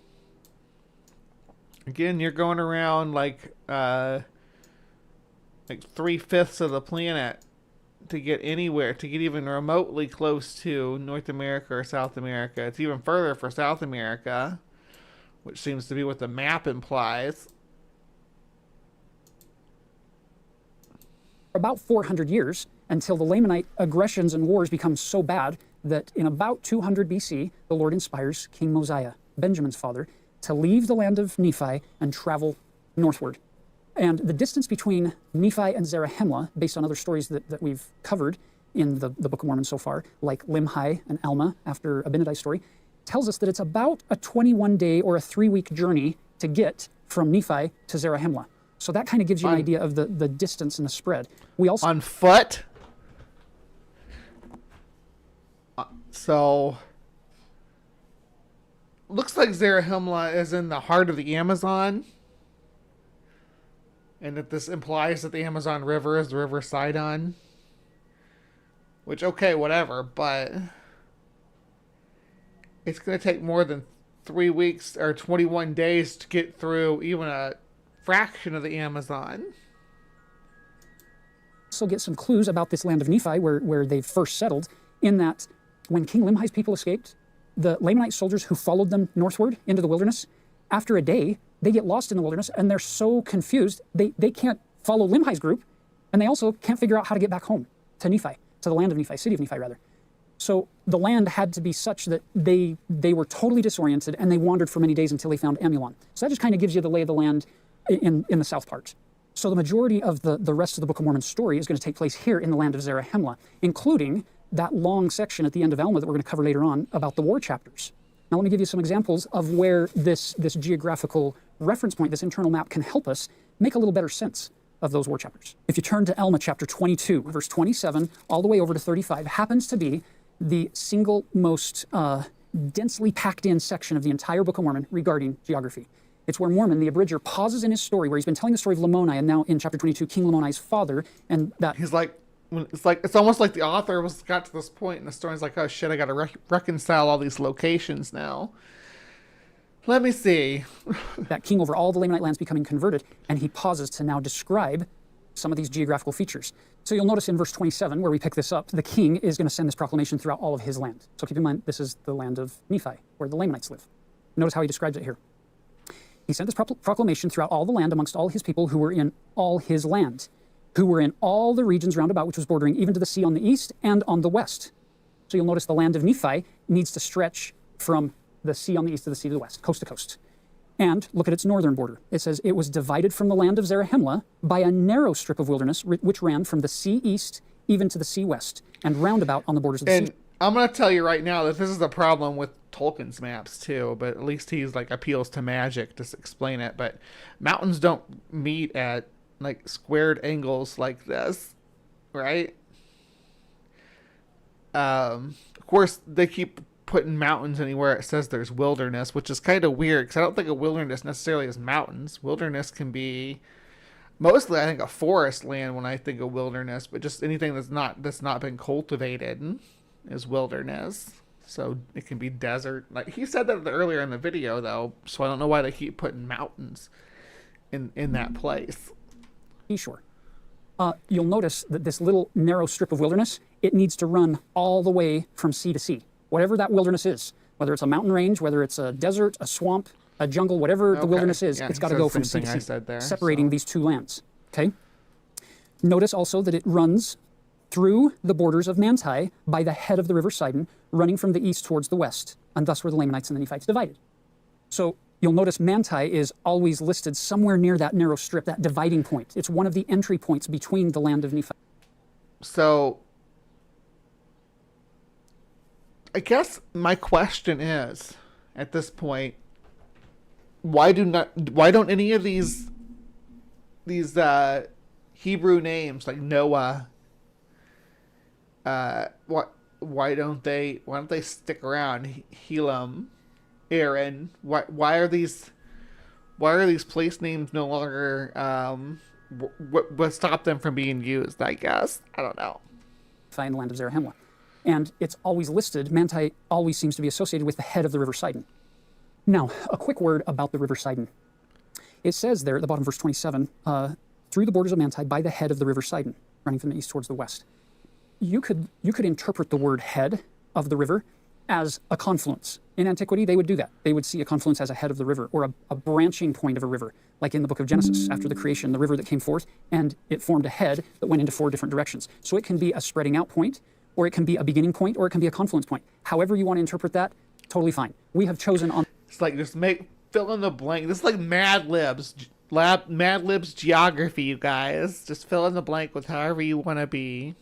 Again, you're going around like 3/5 of the planet to get anywhere, to get even remotely close to North America or South America. It's even further for South America, which seems to be what the map implies. About 400 years until the Lamanite aggressions and wars become so bad that in about 200 BC, the Lord inspires King Mosiah, Benjamin's father, to leave the land of Nephi and travel northward. And the distance between Nephi and Zarahemla, based on other stories that we've covered in the Book of Mormon so far, like Limhi and Alma after Abinadi's story, tells us that it's about a 21-day or a 3-week journey to get from Nephi to Zarahemla. So that kind of gives you an idea of the distance and the spread. We also on foot. So looks like Zarahemla is in the heart of the Amazon. And that this implies that the Amazon River is the River Sidon. Which, okay, whatever, but it's going to take more than 3 weeks or 21 days to get through even a fraction of the Amazon. also get some clues about this land of Nephi where they first settled, in that when King Limhi's people escaped, the Lamanite soldiers who followed them northward into the wilderness, after a day, they get lost in the wilderness and they're so confused, they can't follow Limhi's group, and they also can't figure out how to get back home to Nephi, to the land of Nephi, city of Nephi rather. So the land had to be such that they were totally disoriented, and they wandered for many days until they found Amulon. So that just kind of gives you the lay of the land in the south part. So the majority of the rest of the Book of Mormon story is going to take place here in the land of Zarahemla, including that long section at the end of Alma that we're going to cover later on about the war chapters. Now let me give you some examples of where this geographical reference point, this internal map, can help us make a little better sense of those war chapters. If you turn to Alma chapter 22, verse 27, all the way over to 35, happens to be the single most densely packed in section of the entire Book of Mormon regarding geography. It's where Mormon, the abridger, pauses in his story, where he's been telling the story of Lamoni, and now in chapter 22, King Lamoni's father, and that... He's like, it's almost like the author got to this point in the story, he's like, oh shit, I gotta reconcile all these locations now. Let me see. that king over all the Lamanite lands becoming converted, and he pauses to now describe some of these geographical features. So you'll notice in verse 27, where we pick this up, the king is going to send this proclamation throughout all of his land. So keep in mind, this is the land of Nephi, where the Lamanites live. Notice how he describes it here. He sent this proclamation throughout all the land amongst all his people who were in all his land, who were in all the regions round about, which was bordering even to the sea on the east and on the west. So you'll notice the land of Nephi needs to stretch from the sea on the east to the sea to the west, coast to coast. And look at its northern border. It says, it was divided from the land of Zarahemla by a narrow strip of wilderness which ran from the sea east even to the sea west and round about on the borders of the sea. And I'm going to tell you right now that this is a problem with Tolkien's maps too, but at least he's like appeals to magic to explain it. But mountains don't meet at like squared angles like this, right? Of course, they keep putting mountains anywhere it says there's wilderness, which is kind of weird because I don't think a wilderness necessarily is mountains. Wilderness can be mostly, I think, a forest land when I think of wilderness, but just anything that's not been cultivated is wilderness. So it can be desert. Like he said that earlier in the video, though, so I don't know why they keep putting mountains in that place. Seashore. You'll notice that this little narrow strip of wilderness, it needs to run all the way from sea to sea. Whatever that wilderness is, whether it's a mountain range, whether it's a desert, a swamp, a jungle, whatever the wilderness is, it's got to go from sea to sea, separating these two lands. Okay. Notice also that it runs through the borders of Manti by the head of the river Sidon, running from the east towards the west, and thus were the Lamanites and the Nephites divided. So you'll notice Manti is always listed somewhere near that narrow strip, that dividing point. It's one of the entry points between the land of Nephi. So I guess my question is, at this point, why don't any of these Hebrew names like Noah, why don't they stick around? Helam, Aaron, why are these place names no longer what stopped them from being used? I guess I don't know. In the land of Zarahemla. And it's always listed, Manti always seems to be associated with the head of the river Sidon. Now, a quick word about the river Sidon. It says there at the bottom of verse 27, through the borders of Manti by the head of the river Sidon, running from the east towards the west. You could interpret the word head of the river as a confluence. In antiquity, they would do that. They would see a confluence as a head of the river or a branching point of a river, like in the book of Genesis, after the creation, the river that came forth, and it formed a head that went into 4 different directions. So it can be a spreading out point, or it can be a beginning point, or it can be a confluence point. However you want to interpret that, totally fine. We have chosen on... It's like just fill in the blank. This is like Mad Libs geography, you guys. Just fill in the blank with however you want to be.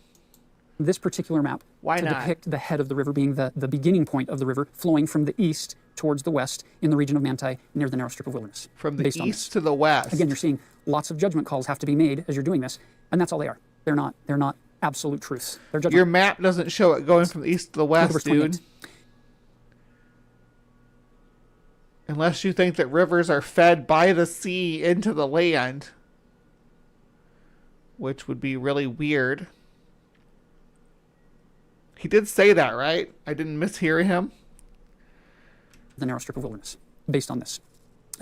This particular map to depict the head of the river being the beginning point of the river flowing from the east towards the west in the region of Manti near the narrow strip of wilderness. From the east to the west. Again, you're seeing lots of judgment calls have to be made as you're doing this, and that's all they are. They're not absolute truths. They're judgment. Your map doesn't show it going from the east to the west, dude. Unless you think that rivers are fed by the sea into the land, which would be really weird. He did say that, right? I didn't mishear him. The narrow strip of wilderness, based on this.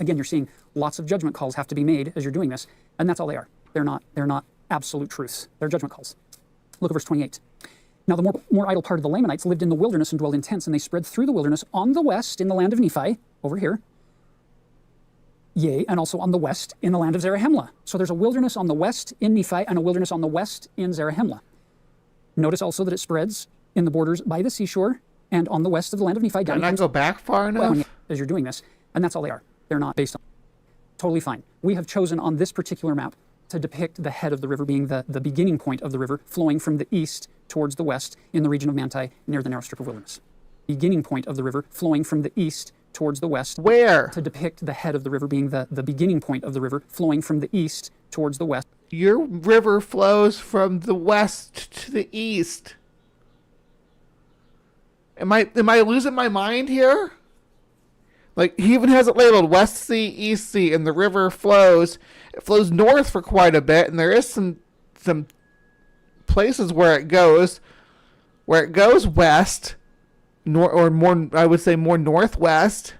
Again, you're seeing lots of judgment calls have to be made as you're doing this, and that's all they are. They're not absolute truths. They're judgment calls. Look at verse 28. Now the more idle part of the Lamanites lived in the wilderness and dwelled in tents, and they spread through the wilderness on the west in the land of Nephi, over here, yea, and also on the west in the land of Zarahemla. So there's a wilderness on the west in Nephi and a wilderness on the west in Zarahemla. Notice also that it spreads in the borders by the seashore and on the west of the land of Nephi. Did I go back far enough? As you're doing this, and that's all they are. They're not based on... Totally fine. We have chosen on this particular map to depict the head of the river being the beginning point of the river flowing from the east towards the west in the region of Manti near the narrow strip of wilderness. Beginning point of the river flowing from the east towards the west. Where? To depict the head of the river being the beginning point of the river flowing from the east towards the west. Your river flows from the west to the east. Am I losing my mind here? Like, he even has it labeled West Sea, East Sea, and the river flows. It flows north for quite a bit, and there is some places where it goes west, or more, I would say more northwest.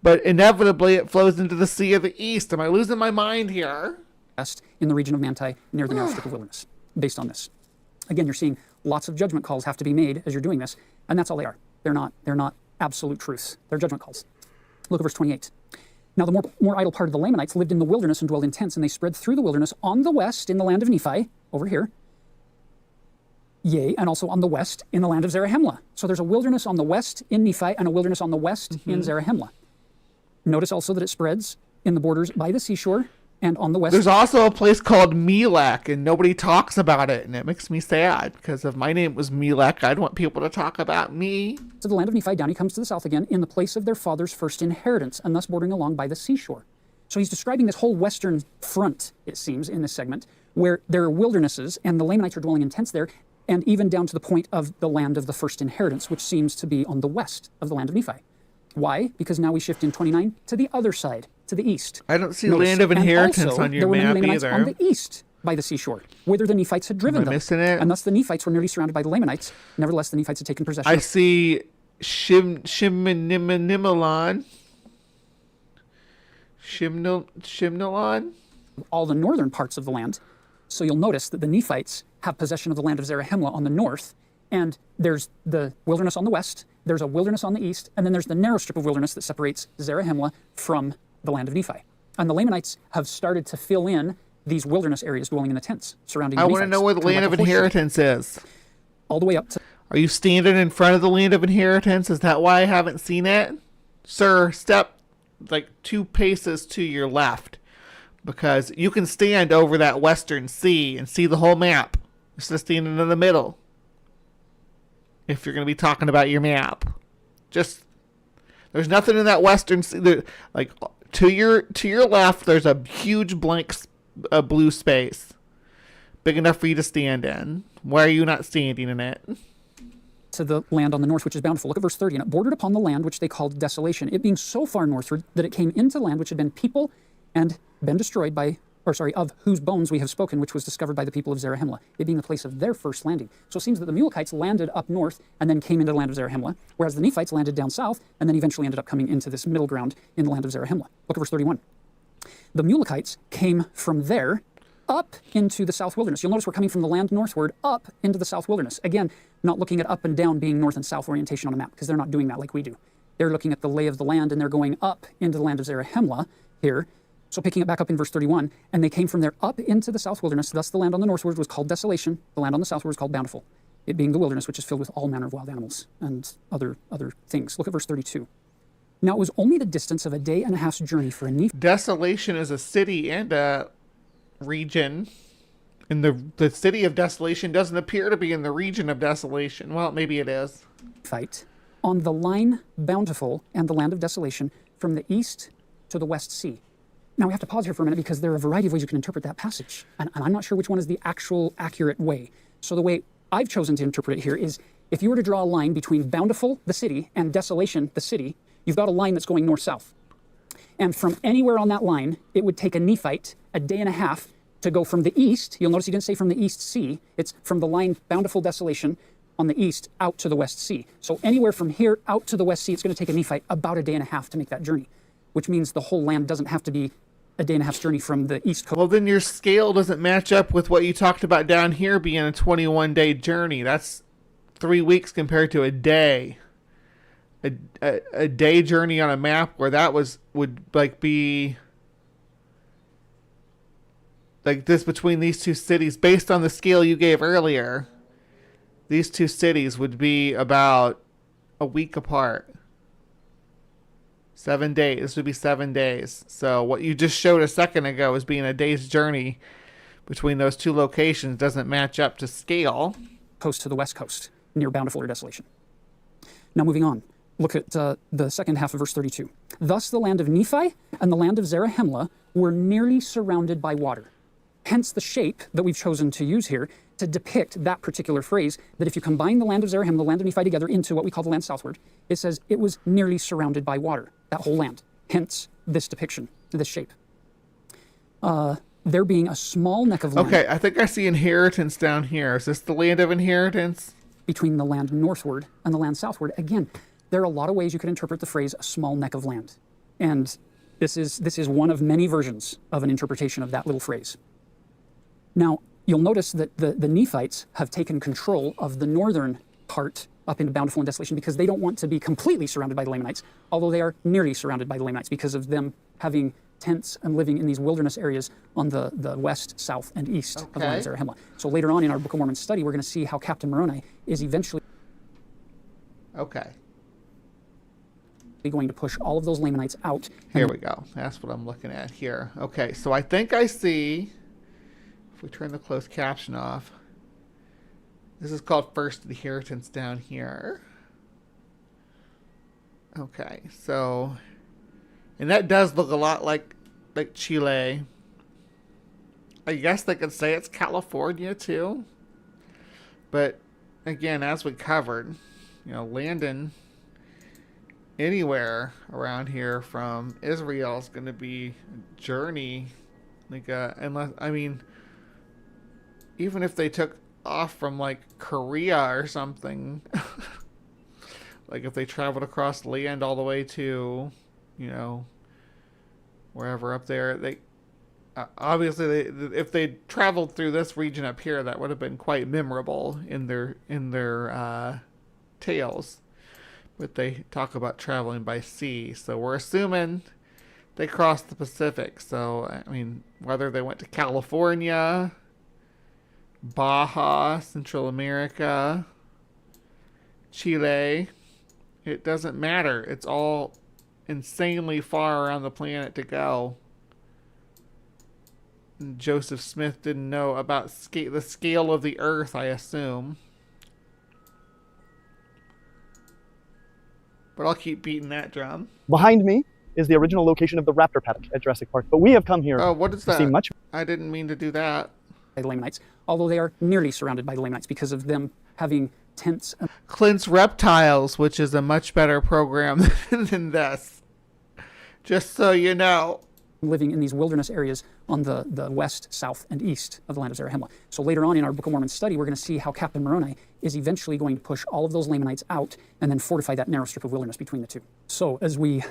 But inevitably, it flows into the Sea of the East. Am I losing my mind here? west in the region of Manti near the narrow strip of wilderness, based on this. Again, you're seeing lots of judgment calls have to be made as you're doing this, and that's all they are. They're not absolute truths. They're judgment calls. Look at verse 28. Now the more idle part of the Lamanites lived in the wilderness and dwelled in tents, and they spread through the wilderness on the west in the land of Nephi, over here, yea, and also on the west in the land of Zarahemla. So there's a wilderness on the west in Nephi and a wilderness on the west in Zarahemla. Notice also that it spreads in the borders by the seashore and on the west. There's also a place called Melech, and nobody talks about it, and it makes me sad, because if my name was Melech, I'd want people to talk about me. To the land of Nephi, down he comes to the south again, in the place of their father's first inheritance, and thus bordering along by the seashore. So he's describing this whole western front, it seems, in this segment, where there are wildernesses, and the Lamanites are dwelling in tents there, and even down to the point of the land of the first inheritance, which seems to be on the west of the land of Nephi. Why? Because now we shift in 29 to the other side, to the east. I don't see Notice, land of inheritance also, on your there were many map Lamanites either. on the east by the seashore, whither the Nephites had driven Am I them. missing it? And thus the Nephites were nearly surrounded by the Lamanites. Nevertheless, the Nephites had taken possession I of see Shimnilon. Shimnilon? all the northern parts of the land. So you'll notice that the Nephites have possession of the land of Zarahemla on the north, and there's the wilderness on the west, there's a wilderness on the east, and then there's the narrow strip of wilderness that separates Zarahemla from the land of Nephi. And the Lamanites have started to fill in these wilderness areas dwelling in the tents surrounding the I Nephites. want to know where the kind land like of a horseshoe, inheritance is. all the way up to Are you standing in front of the land of inheritance? Is that why I haven't seen it? Sir, step like 2 paces to your left, because you can stand over that western sea and see the whole map. Instead of standing in the middle. If you're going to be talking about your map. Just, there's nothing in that western sea. Like, to your left, there's a huge blank blue space. Big enough for you to stand in. Why are you not standing in it? to the land on the north, which is bountiful. Look at verse 30. And it bordered upon the land which they called desolation, it being so far northward that it came into the land which had been people and been destroyed by, of whose bones we have spoken, which was discovered by the people of Zarahemla, it being the place of their first landing. So it seems that the Mulekites landed up north and then came into the land of Zarahemla, whereas the Nephites landed down south and then eventually ended up coming into this middle ground in the land of Zarahemla. Look at verse 31. The Mulekites came from there up into the south wilderness. You'll notice we're coming from the land northward up into the south wilderness. Again, not looking at up and down being north and south orientation on a map, because they're not doing that like we do. They're looking at the lay of the land, and they're going up into the land of Zarahemla here. So picking it back up in verse 31, and they came from there up into the south wilderness. Thus the land on the northward was called desolation. The land on the southward was called bountiful, it being the wilderness, which is filled with all manner of wild animals and other things. Look at verse 32. Now it was only the distance of a day and a half's journey for a Nephite. Desolation is a city and a region. And the city of desolation doesn't appear to be in the region of desolation. Well, maybe it is. Fight on the line bountiful and the land of desolation from the east to the west sea. Now we have to pause here for a minute because there are a variety of ways you can interpret that passage. And I'm not sure which one is the actual accurate way. So the way I've chosen to interpret it here is if you were to draw a line between bountiful, the city, and desolation, the city, you've got a line that's going north-south. And from anywhere on that line, it would take a Nephite a day and a half to go from the east. You'll notice he didn't say from the east sea. It's from the line bountiful desolation on the east out to the west sea. So anywhere from here out to the west sea, it's going to take a Nephite about a day and a half to make that journey, which means the whole land doesn't have to be a day and a half's journey from the east coast. Well, then your scale doesn't match up with what you talked about down here being a 21-day journey. That's 3 weeks compared to a day. A day journey on a map where that would like be like this between these two cities, based on the scale you gave earlier, these two cities would be about a week apart. 7 days. This would be 7 days. So what you just showed a second ago as being a day's journey between those two locations doesn't match up to scale. Coast to the west coast, near bountiful or desolation. Now moving on. Look at the second half of verse 32. Thus the land of Nephi and the land of Zarahemla were nearly surrounded by water. Hence the shape that we've chosen to use here to depict that particular phrase, that if you combine the land of Zarahemla, the land of Nephi together into what we call the land southward, it says it was nearly surrounded by water, that whole land. Hence this depiction, this shape. There being a small neck of land. Okay, I think I see inheritance down here. Is this the land of inheritance? Between the land northward and the land southward. Again, there are a lot of ways you could interpret the phrase a small neck of land. And This is one of many versions of an interpretation of that little phrase. Now, you'll notice that the Nephites have taken control of the northern part up into Bountiful and Desolation because they don't want to be completely surrounded by the Lamanites, although they are nearly surrounded by the Lamanites because of them having tents and living in these wilderness areas on the west, south, and east of the land of Zarahemla. So later on in our Book of Mormon study, we're going to see how Captain Moroni is eventually going to push all of those Lamanites out. Here we go. That's what I'm looking at here. Okay, so I think I see, if we turn the closed caption off, this is called First Inheritance down here. Okay, so, and that does look a lot like Chile. I guess they could say it's California too. But again, as we covered, landing anywhere around here from Israel is going to be a journey. Even if they took off from Korea or something, if they traveled across land all the way to, wherever up there, they obviously if they traveled through this region up here, that would have been quite memorable in their tales. But they talk about traveling by sea, so we're assuming they crossed the Pacific. So whether they went to California, Baja, Central America, Chile, it doesn't matter. It's all insanely far around the planet to go. And Joseph Smith didn't know about the scale of the Earth, I assume. But I'll keep beating that drum. Behind me is the original location of the raptor paddock at Jurassic Park, but we have come here what is that? to see much. I didn't mean to do that. By the Lamanites, although they are nearly surrounded by the Lamanites because of them having tents. Clint's Reptiles, which is a much better program than this. Just so you know. Living in these wilderness areas on the west, south, and east of the land of Zarahemla. So later on in our Book of Mormon study, we're going to see how Captain Moroni is eventually going to push all of those Lamanites out and then fortify that narrow strip of wilderness between the two. So as we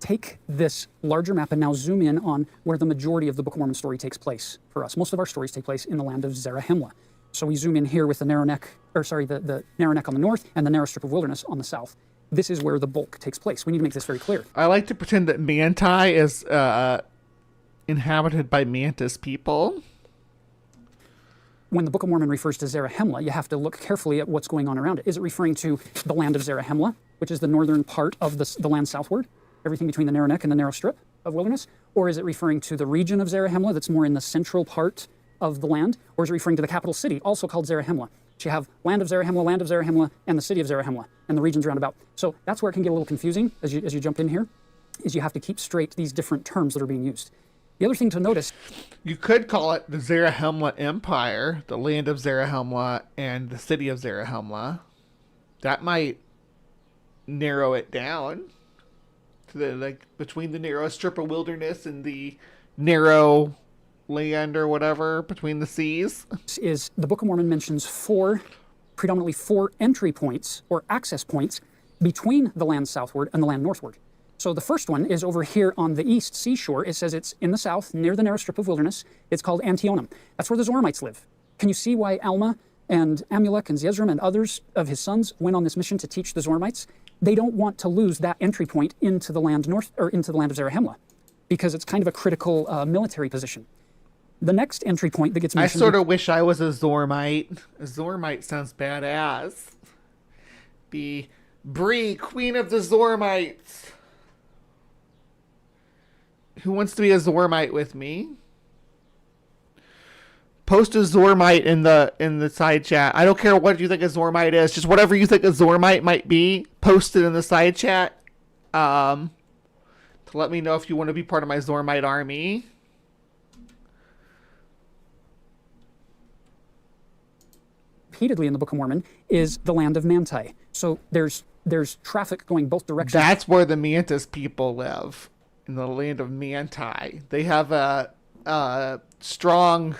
take this larger map and now zoom in on where the majority of the Book of Mormon story takes place for us. Most of our stories take place in the land of Zarahemla. So we zoom in here with the narrow neck on the north and the narrow strip of wilderness on the south. This is where the bulk takes place. We need to make this very clear. I like to pretend that Manti is inhabited by mantis people. When the Book of Mormon refers to Zarahemla, you have to look carefully at what's going on around it. Is it referring to the land of Zarahemla, which is the northern part of the land southward? Everything between the narrow neck and the narrow strip of wilderness? Or is it referring to the region of Zarahemla that's more in the central part of the land? Or is it referring to the capital city, also called Zarahemla? So you have land of Zarahemla, and the city of Zarahemla, and the regions around about. So that's where it can get a little confusing as you jump in here, is you have to keep straight these different terms that are being used. The other thing to notice... You could call it the Zarahemla Empire, the land of Zarahemla, and the city of Zarahemla. That might narrow it down. Between the narrow strip of wilderness and the narrow land or whatever between the seas. Is the Book of Mormon mentions predominantly four entry points or access points between the land southward and the land northward. So the first one is over here on the east seashore. It says it's in the south near the narrow strip of wilderness. It's called Antionum. That's where the Zoramites live. Can you see why Alma and Amulek and Zeezrom and others of his sons went on this mission to teach the Zoramites? They don't want to lose that entry point into the land into the land of Zarahemla, because it's kind of a critical military position. The next entry point that gets mentioned... I sort of wish I was a Zormite. A Zormite sounds badass. Be Bree, queen of the Zormites. Who wants to be a Zormite with me? Post a Zormite in the side chat. I don't care what you think a Zormite is. Just whatever you think a Zormite might be, post it in the side chat. To let me know if you want to be part of my Zormite army. Repeatedly in the Book of Mormon is the land of Manti. So there's traffic going both directions. That's where the Mantis people live, in the land of Manti. They have a strong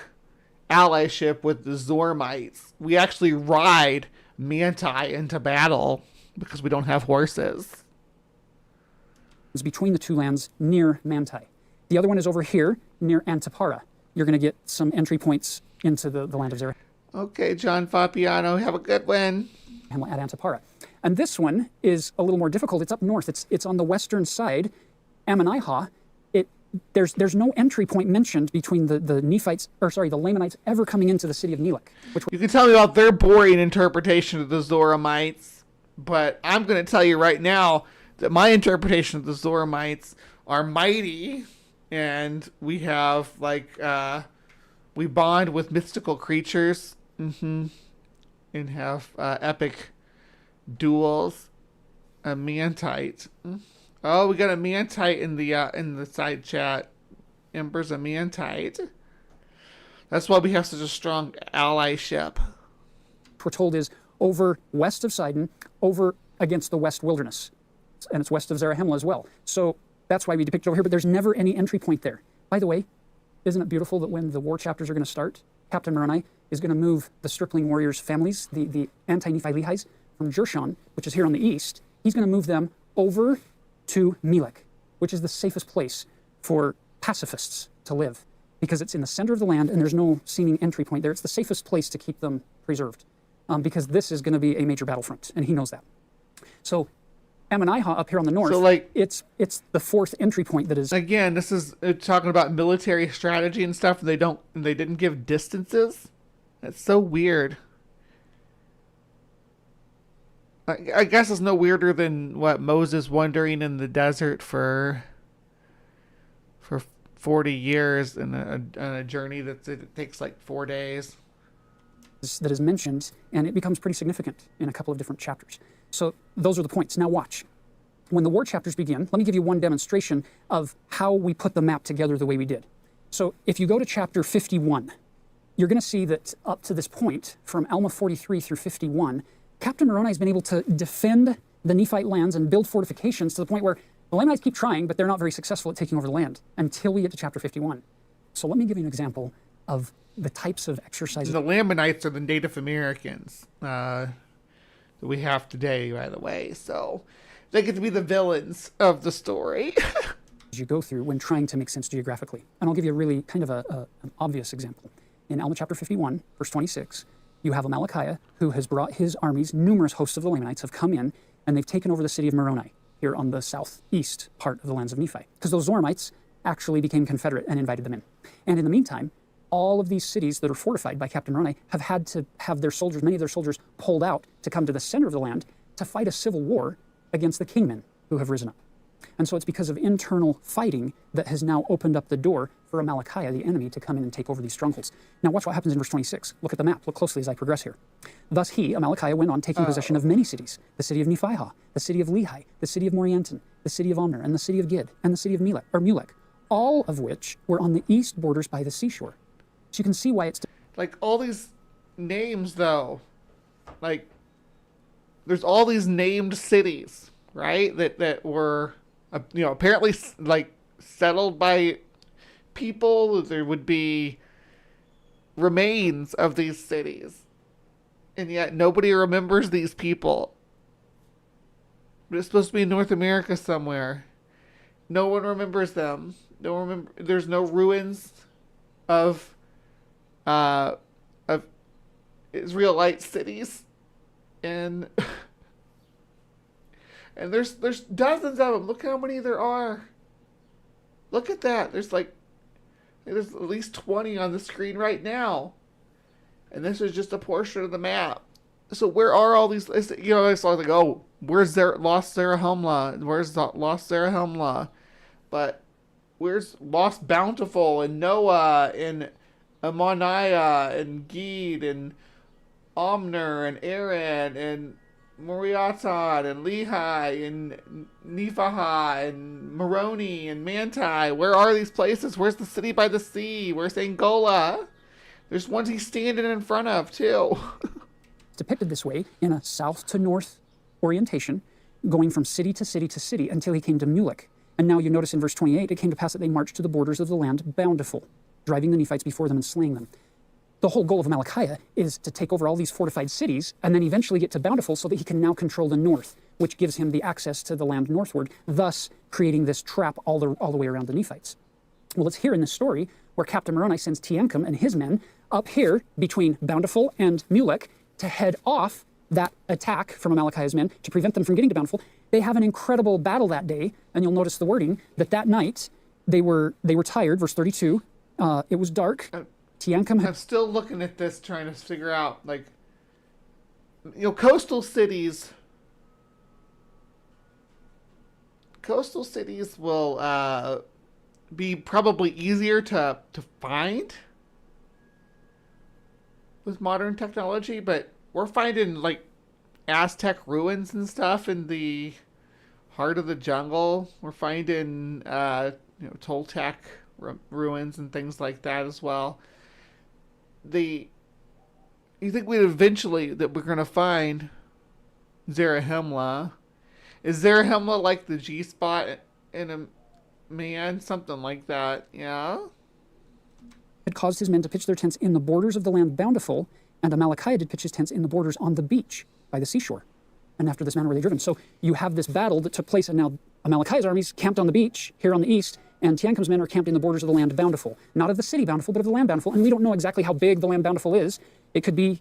allyship with the Zormites. We actually ride Manti into battle because we don't have horses. It's between the two lands near Manti. The other one is over here near Antipara. You're going to get some entry points into the land of Zarahemla. Okay, John Fapiano, have a good one. At Antipara. And this one is a little more difficult. It's up north. It's on the western side. Ammonihah, there's no entry point mentioned between the Lamanites ever coming into the city of Nelik. You can tell me about their boring interpretation of the Zoramites, but I'm going to tell you right now that my interpretation of the Zoramites are mighty, and we have, we bond with mystical creatures, and have epic duels. A Mantite. Oh, we got a Mantite in the side chat. Ember's a Mantite. That's why we have such a strong allyship. We're told is over west of Sidon, over against the West Wilderness. And it's west of Zarahemla as well. So that's why we depict it over here, but there's never any entry point there. By the way, isn't it beautiful that when the war chapters are going to start, Captain Moroni is going to move the stripling warriors' families, the anti-Nephi Lehis, from Jershon, which is here on the east, he's going to move them over to Melek, which is the safest place for pacifists to live, because it's in the center of the land and there's no seeming entry point there. It's the safest place to keep them preserved, because this is going to be a major battlefront, and he knows that. So Ammonihah up here on the north, so it's the fourth entry point that is... Again, this is talking about military strategy and stuff, and they didn't give distances. That's so weird. I guess it's no weirder than what Moses wandering in the desert for 40 years in a journey that takes like 4 days. That is mentioned, and it becomes pretty significant in a couple of different chapters. So those are the points. Now watch. When the war chapters begin, let me give you one demonstration of how we put the map together the way we did. So if you go to chapter 51, you're going to see that up to this point, from Alma 43 through 51, Captain Moroni has been able to defend the Nephite lands and build fortifications to the point where the Lamanites keep trying, but they're not very successful at taking over the land until we get to chapter 51. So let me give you an example of the types of exercises. The Lamanites are the Native Americans that we have today, by the way. So they get to be the villains of the story. You go through when trying to make sense geographically. And I'll give you a really kind of an obvious example. In Alma chapter 51, verse 26, you have Amalickiah, who has brought his armies. Numerous hosts of the Lamanites have come in, and they've taken over the city of Moroni, here on the southeast part of the lands of Nephi, because those Zoramites actually became confederate and invited them in. And in the meantime, all of these cities that are fortified by Captain Moroni have had to have their soldiers, many of their soldiers, pulled out to come to the center of the land to fight a civil war against the kingmen who have risen up. And so it's because of internal fighting that has now opened up the door for Amalickiah, the enemy, to come in and take over these strongholds. Now watch what happens in verse 26. Look at the map. Look closely as I progress here. Thus he, Amalickiah, went on taking possession of many cities, the city of Nephihah, the city of Lehi, the city of Morianton, the city of Omner, and the city of Gid, and the city of Mulek, all of which were on the east borders by the seashore. So you can see why it's... Like, all these names, though, like, there's all these named cities, right, that were, apparently, like, settled by people. There would be remains of these cities, and yet nobody remembers these people. It's supposed to be in North America somewhere. No one remembers them. There's no ruins of Israelite cities, and there's dozens of them. Look how many there are. Look at that. There's at least 20 on the screen right now, and this is just a portion of the map. So where are all these? It's like, oh, where's Lost Zarahemla? Where's Lost Zarahemla? But where's Lost Bountiful and Noah and Ammoniah and Gid and Omner and Aaron and Moriaton and Lehi and Nephihah and Moroni and Manti? Where are these places? Where's the city by the sea? Where's Angola? There's ones he's standing in front of, too. Depicted this way in a south to north orientation, going from city to city to city until he came to Mulek. And now you notice in verse 28, it came to pass that they marched to the borders of the land bountiful, driving the Nephites before them and slaying them. The whole goal of Amalickiah is to take over all these fortified cities and then eventually get to Bountiful so that he can now control the north, which gives him the access to the land northward, thus creating this trap all the way around the Nephites. Well, it's here in this story where Captain Moroni sends Teancum and his men up here between Bountiful and Mulek to head off that attack from Amalickiah's men to prevent them from getting to Bountiful. They have an incredible battle that day, and you'll notice the wording that night they were tired. Verse 32. It was dark. Teancum. I'm still looking at this, trying to figure out, like, coastal cities. Coastal cities will be probably easier to find with modern technology, but we're finding like Aztec ruins and stuff in the heart of the jungle. We're finding Toltec ruins and things like that as well. You think we're going to find Zarahemla? Is Zarahemla like the G spot in a man? Something like that, yeah? Had caused his men to pitch their tents in the borders of the land Bountiful, and Amalickiah did pitch his tents in the borders on the beach by the seashore. And after this manner were they driven. So you have this battle that took place, and now Amalickiah's armies camped on the beach here on the east, and Teancum's men are camped in the borders of the land Bountiful. Not of the city Bountiful, but of the land Bountiful. And we don't know exactly how big the land Bountiful is. It could be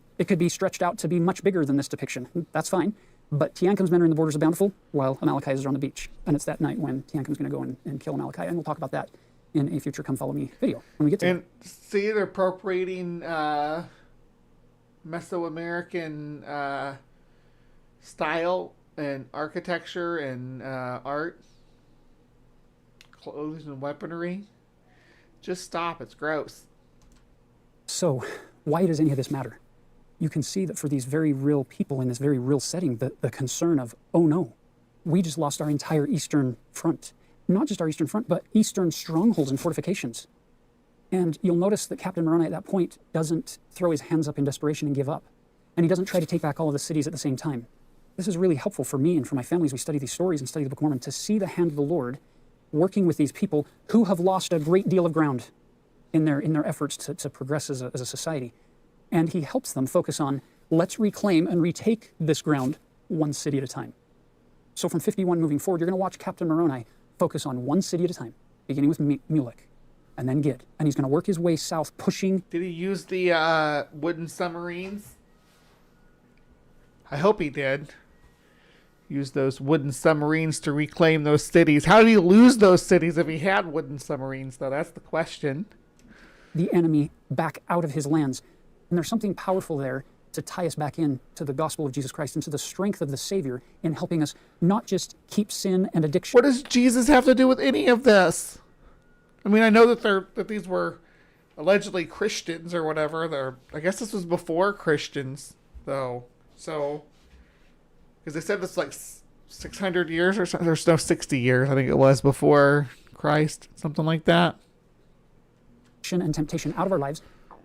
stretched out to be much bigger than this depiction. That's fine. But Teancum's men are in the borders of Bountiful, while Amalickiah's are on the beach. And it's that night when Teancum's going to go and kill Amalickiah. And we'll talk about that in a future Come Follow Me video when we get to it. And see, they're appropriating Mesoamerican style and architecture and art, clothes and weaponry. Just stop. It's gross. So why does any of this matter? You can see that for these very real people in this very real setting, the concern of, oh no, we just lost our entire eastern front. Not just our eastern front, but eastern strongholds and fortifications. And you'll notice that Captain Moroni at that point doesn't throw his hands up in desperation and give up. And he doesn't try to take back all of the cities at the same time. This is really helpful for me and for my family as we study these stories and study the Book of Mormon, to see the hand of the Lord working with these people who have lost a great deal of ground in their efforts to progress as a society. And he helps them focus on, let's reclaim and retake this ground one city at a time. So from 51 moving forward, you're going to watch Captain Moroni focus on one city at a time, beginning with Mulek, and then Gid. And he's going to work his way south, pushing. Did he use the wooden submarines? I hope he did. Use those wooden submarines to reclaim those cities. How did he lose those cities if he had wooden submarines, though? That's the question. The enemy back out of his lands. And there's something powerful there to tie us back in to the gospel of Jesus Christ and to the strength of the Savior in helping us not just keep sin and addiction. What does Jesus have to do with any of this? I mean, I know that these were allegedly Christians or whatever. I guess this was before Christians, though. So, because they said this like 600 years or something. There's no 60 years, I think it was, before Christ, something like that. And temptation out of our lives,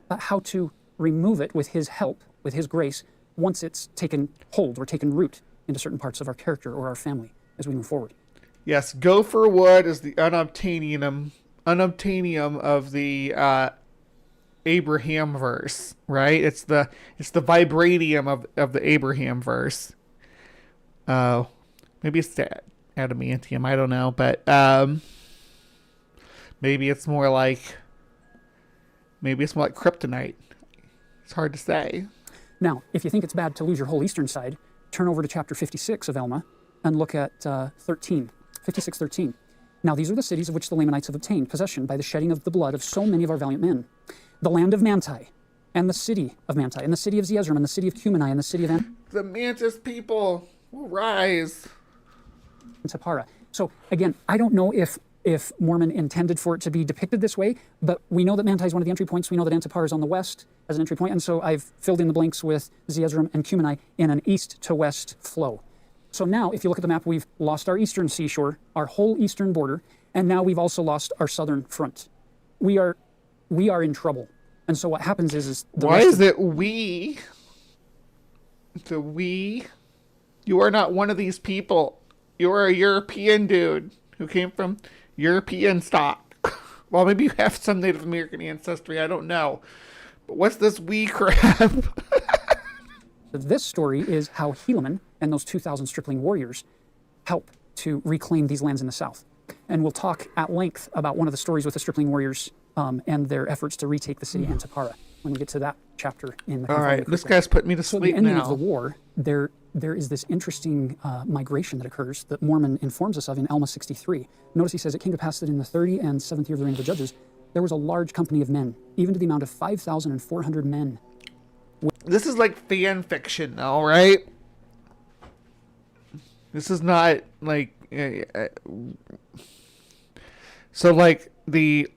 but how to remove it with his help, with his grace, once it's taken hold or taken root into certain parts of our character or our family as we move forward. Yes, gopher wood is the unobtainium of the Abraham verse, right? It's the vibranium of the Abraham verse. Maybe it's the adamantium, I don't know, but maybe it's more like kryptonite. It's hard to say. Now, if you think it's bad to lose your whole eastern side, turn over to chapter 56 of Elma and look at 56:13. Now, these are the cities of which the Lamanites have obtained possession by the shedding of the blood of so many of our valiant men. The land of Manti, and the city of Manti, and the city of Zeezrom, and the city of Cumeni, and the city of the Mantis people will rise. Antipara. So, again, I don't know if Mormon intended for it to be depicted this way, but we know that Manti is one of the entry points. We know that Antipara is on the west as an entry point, and so I've filled in the blanks with Zeezrom and Cumeni in an east to west flow. So now, if you look at the map, we've lost our eastern seashore, our whole eastern border, and now we've also lost our southern front. We are in trouble. And so what happens is why is it we? The we? You are not one of these people. You are a European dude who came from European stock. Well, maybe you have some Native American ancestry. I don't know. But what's this we crap? This story is how Helaman and and those 2,000 stripling warriors help to reclaim these lands in the south. And we'll talk at length about one of the stories with the stripling warriors and their efforts to retake the city Antipara when we get to that chapter in the All right, this guy's putting me to So at sleep the ending now. of the war, there is this interesting migration that occurs that Mormon informs us of in Alma 63. Notice he says, it came to pass that in the 30 and 7th year of the reign of the judges, there was a large company of men, even to the amount of 5,400 men. This is like fan fiction, though, right? This is not like so like the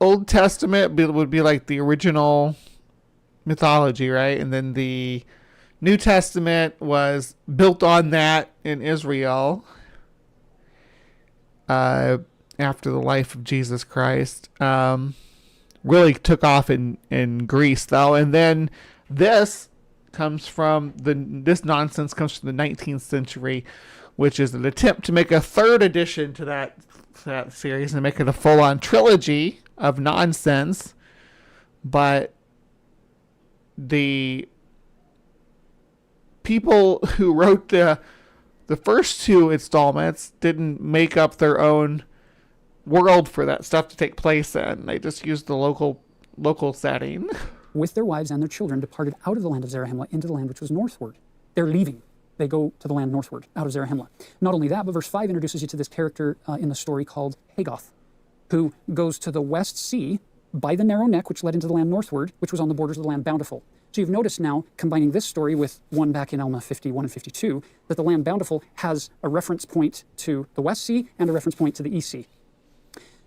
Old Testament would be like the original mythology, right? And then the New Testament was built on that in Israel after the life of Jesus Christ. Really took off in Greece, though, and then this comes from this nonsense comes from the 19th century, which is an attempt to make a third edition to that series and make it a full-on trilogy of nonsense. But the people who wrote the first two installments didn't make up their own world for that stuff to take place in. They just used the local setting. With their wives and their children, departed out of the land of Zarahemla into the land which was northward. They're leaving. They go to the land northward, out of Zarahemla. Not only that, but verse 5 introduces you to this character in the story called Hagoth, who goes to the West Sea by the narrow neck, which led into the land northward, which was on the borders of the land Bountiful. So you've noticed now, combining this story with one back in Alma 51 and 52, that the land Bountiful has a reference point to the West Sea and a reference point to the East Sea.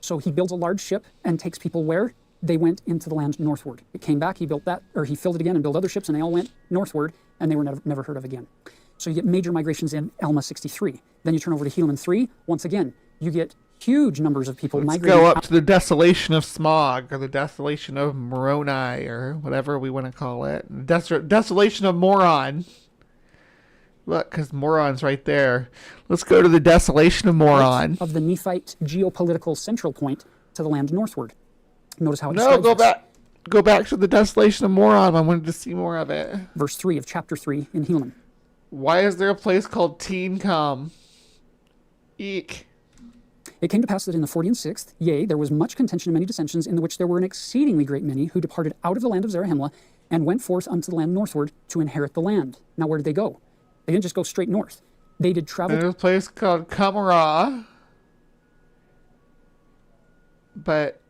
So he builds a large ship and takes people where? They went into the land northward. It came back, he built that, or he filled it again and built other ships, and they all went northward, and they were never heard of again. So you get major migrations in Alma 63. Then you turn over to Helaman 3. Once again, you get huge numbers of people migrating. Go up to the desolation of Smog, or the desolation of Moroni, or whatever we want to call it. Desolation of Moron. Look, because Moron's right there. Let's go to the desolation of Moron. Of the Nephite geopolitical central point to the land northward. Notice how it No, go back. Go back to the desolation of Moron. I wanted to see more of it. Verse 3 of chapter 3 in Helaman. Why is there a place called Teencom? Eek. It came to pass that in the 46th, yea, there was much contention and many dissensions, in the which there were an exceedingly great many who departed out of the land of Zarahemla and went forth unto the land northward to inherit the land. Now, where did they go? They didn't just go straight north. They did travel. There's a place called Kamara. But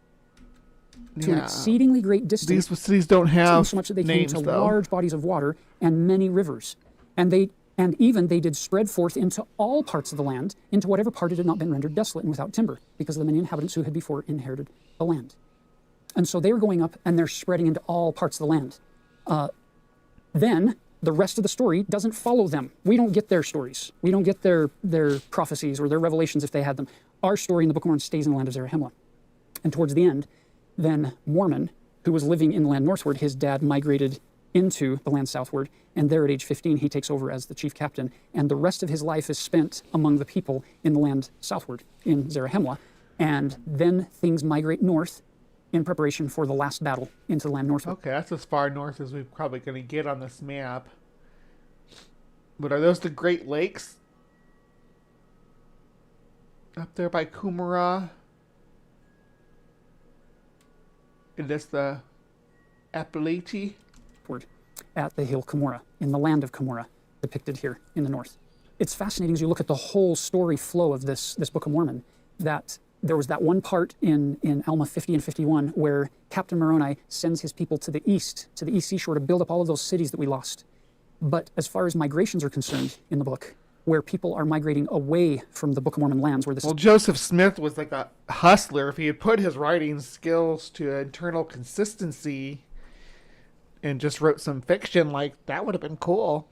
to an exceedingly great distance. These cities don't have so much that they names, came to though. large bodies of water and many rivers. And even they did spread forth into all parts of the land, into whatever part it had not been rendered desolate and without timber, because of the many inhabitants who had before inherited the land. And so they were going up and they're spreading into all parts of the land. Then the rest of the story doesn't follow them. We don't get their stories. We don't get their prophecies or their revelations if they had them. Our story in the Book of Mormon stays in the land of Zarahemla. And towards the end, then Mormon, who was living in the land northward, his dad migrated into the land southward, and there at age 15 he takes over as the chief captain, and the rest of his life is spent among the people in the land southward, in Zarahemla, and then things migrate north in preparation for the last battle into the land northward. Okay, that's as far north as we're probably going to get on this map. But are those the Great Lakes? Up there by Qumran? Is this the Appalachia? At the hill Cumorah, in the land of Cumorah, depicted here in the north. It's fascinating as you look at the whole story flow of this Book of Mormon, that there was that one part in Alma 50 and 51 where Captain Moroni sends his people to the east seashore to build up all of those cities that we lost. But as far as migrations are concerned in the book, where people are migrating away from the Book of Mormon lands, where this Joseph Smith was like a hustler. If he had put his writing skills to internal consistency and just wrote some fiction, like, that would have been cool.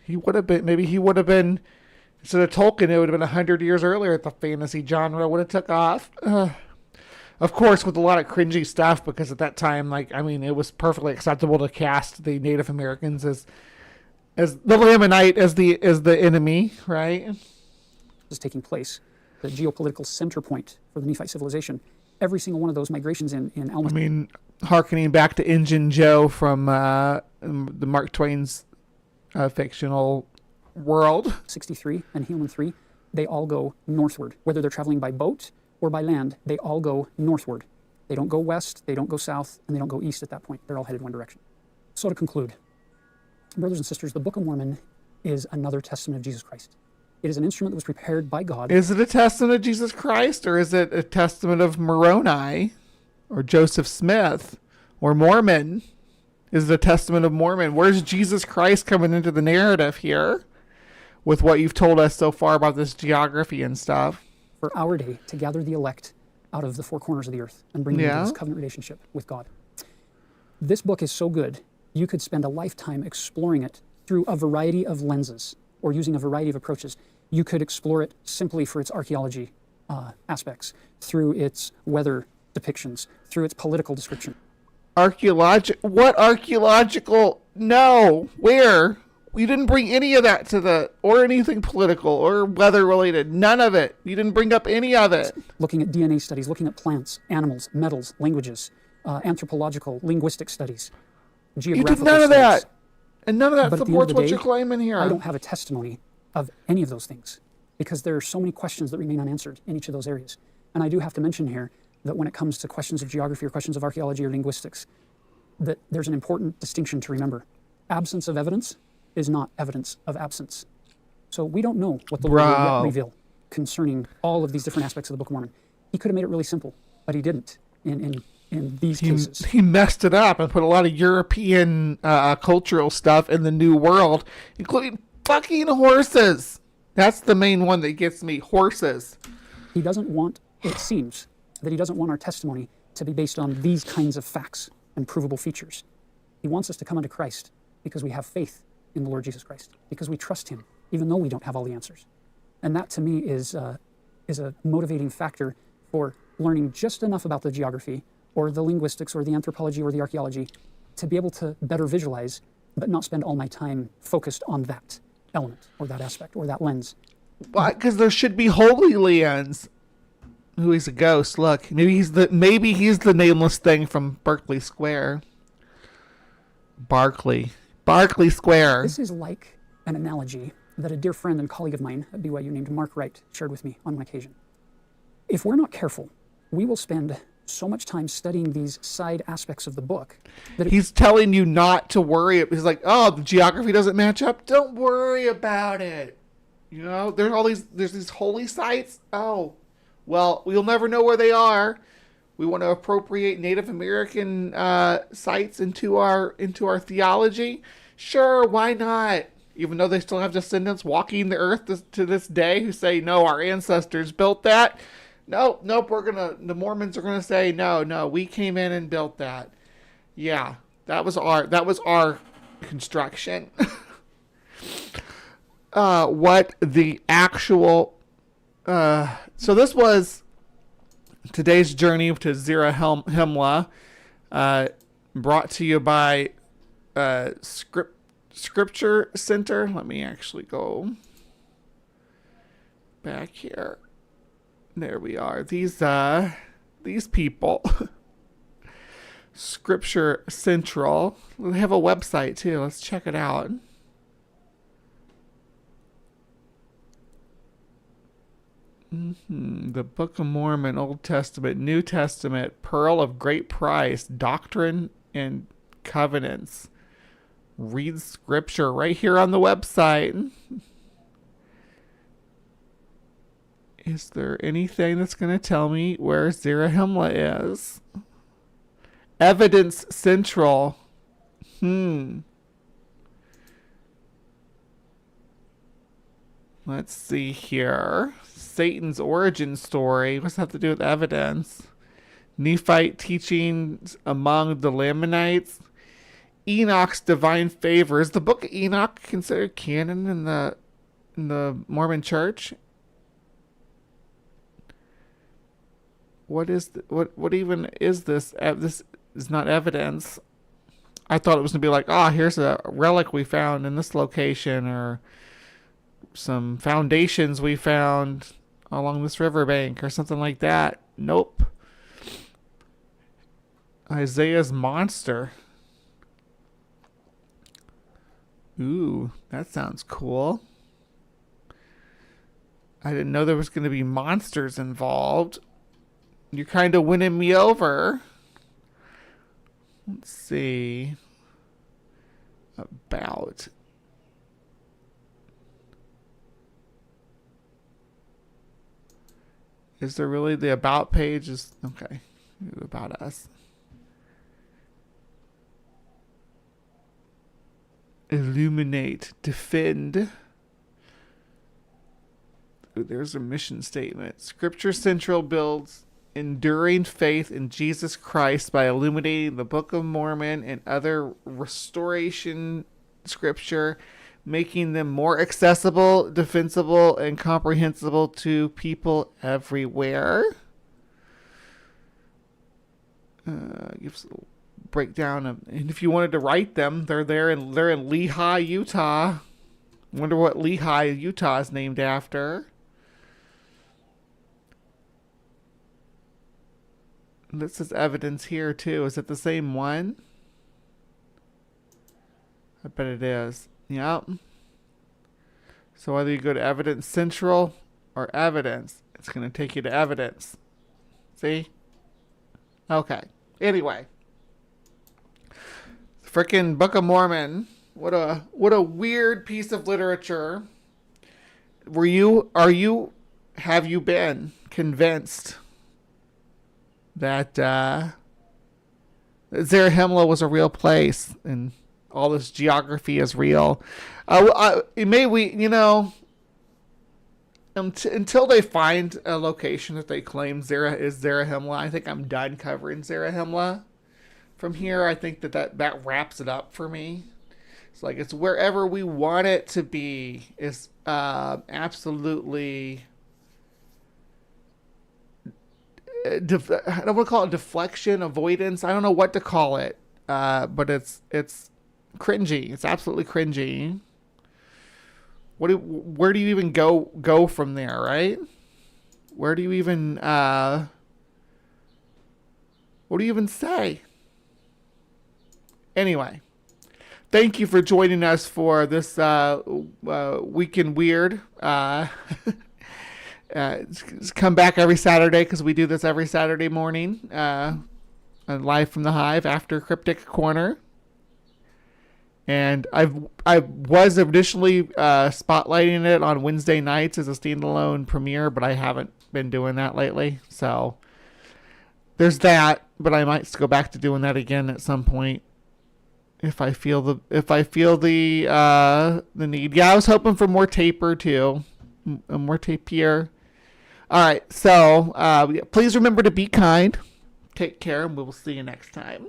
He would have been, instead of Tolkien, it would have been 100 years earlier the fantasy genre would have took off. Of course, with a lot of cringy stuff, because at that time, it was perfectly acceptable to cast the Native Americans as the Lamanite as the enemy, right? is taking place, the geopolitical center point for the Nephite civilization. Every single one of those migrations in Alma. Harkening back to Injun Joe from the Mark Twain's fictional world. 63 and Helaman 3, they all go northward. Whether they're traveling by boat or by land, they all go northward. They don't go west, they don't go south, and they don't go east at that point. They're all headed one direction. So to conclude, brothers and sisters, the Book of Mormon is another testament of Jesus Christ. It is an instrument that was prepared by God. Is it a testament of Jesus Christ, or is it a testament of Moroni, or Joseph Smith, or Mormon? Is it a testament of Mormon? Where's Jesus Christ coming into the narrative here with what you've told us so far about this geography and stuff? For our day, to gather the elect out of the four corners of the earth and bring them into this covenant relationship with God. This book is so good, you could spend a lifetime exploring it through a variety of lenses or using a variety of approaches. You could explore it simply for its archaeology aspects, through its weather depictions, through its political description. What archaeological? No. Where? You didn't bring any of that or anything political or weather related. None of it. You didn't bring up any of it. Looking at DNA studies, looking at plants, animals, metals, languages, anthropological, linguistic studies, geographical You did none of studies. that. And none of that But at the end supports of the what day, you're claiming here. I don't have a testimony of any of those things because there are so many questions that remain unanswered in each of those areas. And I do have to mention here that when it comes to questions of geography or questions of archaeology or linguistics, that there's an important distinction to remember. Absence of evidence is not evidence of absence. So we don't know what the Lord will yet reveal concerning all of these different aspects of the Book of Mormon. He could have made it really simple, but he didn't in these cases. He messed it up and put a lot of European cultural stuff in the New World, including fucking horses. That's the main one that gets me, horses. He doesn't want, it seems, that he doesn't want our testimony to be based on these kinds of facts and provable features. He wants us to come unto Christ because we have faith in the Lord Jesus Christ, because we trust him, even though we don't have all the answers. And that to me is a motivating factor for learning just enough about the geography or the linguistics or the anthropology or the archaeology to be able to better visualize, but not spend all my time focused on that element or that aspect or that lens. Why? Because there should be Holy Lands. Ooh, he's a ghost. Look, maybe he's the nameless thing from Berkeley Square. Barclay Square. This is like an analogy that a dear friend and colleague of mine at BYU named Mark Wright shared with me on one occasion. If we're not careful, we will spend so much time studying these side aspects of the book that he's telling you not to worry. He's like, oh, the geography doesn't match up. Don't worry about it. You know, there's these holy sites. Oh, well, we'll never know where they are. We want to appropriate Native American sites into our theology. Sure, why not? Even though they still have descendants walking the earth to this day who say, no, our ancestors built that. Nope, the Mormons are gonna say, no, we came in and built that. Yeah, that was our construction. What the actual so this was today's journey to Zarahemla, brought to you by Scripture Center. Let me actually go back here. There we are. These people. Scripture Central. They have a website too. Let's check it out. The Book of Mormon, Old Testament, New Testament, Pearl of Great Price, Doctrine and Covenants. Read Scripture right here on the website. Is there anything that's going to tell me where Zarahemla is? Evidence Central. Let's see here. Satan's origin story. What's that have to do with evidence? Nephite teachings among the Lamanites. Enoch's divine favor. Is the book of Enoch considered canon in the Mormon Church? What even is this? This is not evidence. I thought it was gonna be like, here's a relic we found in this location, or some foundations we found along this riverbank, or something like that. Nope. Isaiah's monster. Ooh, that sounds cool. I didn't know there was going to be monsters involved. You're kind of winning me over. Let's see. About. Is there really the about page? Is okay. About us. Illuminate. Defend. Ooh, there's a mission statement. Scripture Central builds enduring faith in Jesus Christ by illuminating the Book of Mormon and other restoration scripture, making them more accessible, defensible, and comprehensible to people everywhere. Gives a breakdown of, and if you wanted to write them, they're in Lehi, Utah. Wonder what Lehi, Utah is named after. This is evidence here too. Is it the same one? I bet it is. Yep. So whether you go to Evidence Central or Evidence, it's going to take you to Evidence. See? Okay. Anyway. Frickin' Book of Mormon. What a weird piece of literature. Have you been convinced that Zarahemla was a real place and all this geography is real? Until they find a location that they claim is Zarahemla, I think I'm done covering Zarahemla. From here, I think that wraps it up for me. It's like it's wherever we want it to be. It's absolutely. I don't want to call it deflection, avoidance. I don't know what to call it, but it's cringy. It's absolutely cringy. Where do you even go from there, right? Where do you even what do you even say? Anyway, thank you for joining us for this Week in Weird. Come back every Saturday because we do this every Saturday morning, live from the Hive after Cryptic Corner. And I was initially spotlighting it on Wednesday nights as a standalone premiere, but I haven't been doing that lately. So there's that, but I might go back to doing that again at some point if I feel the need. Yeah, I was hoping for more taper too, more tapier. All right, so please remember to be kind. Take care, and we will see you next time.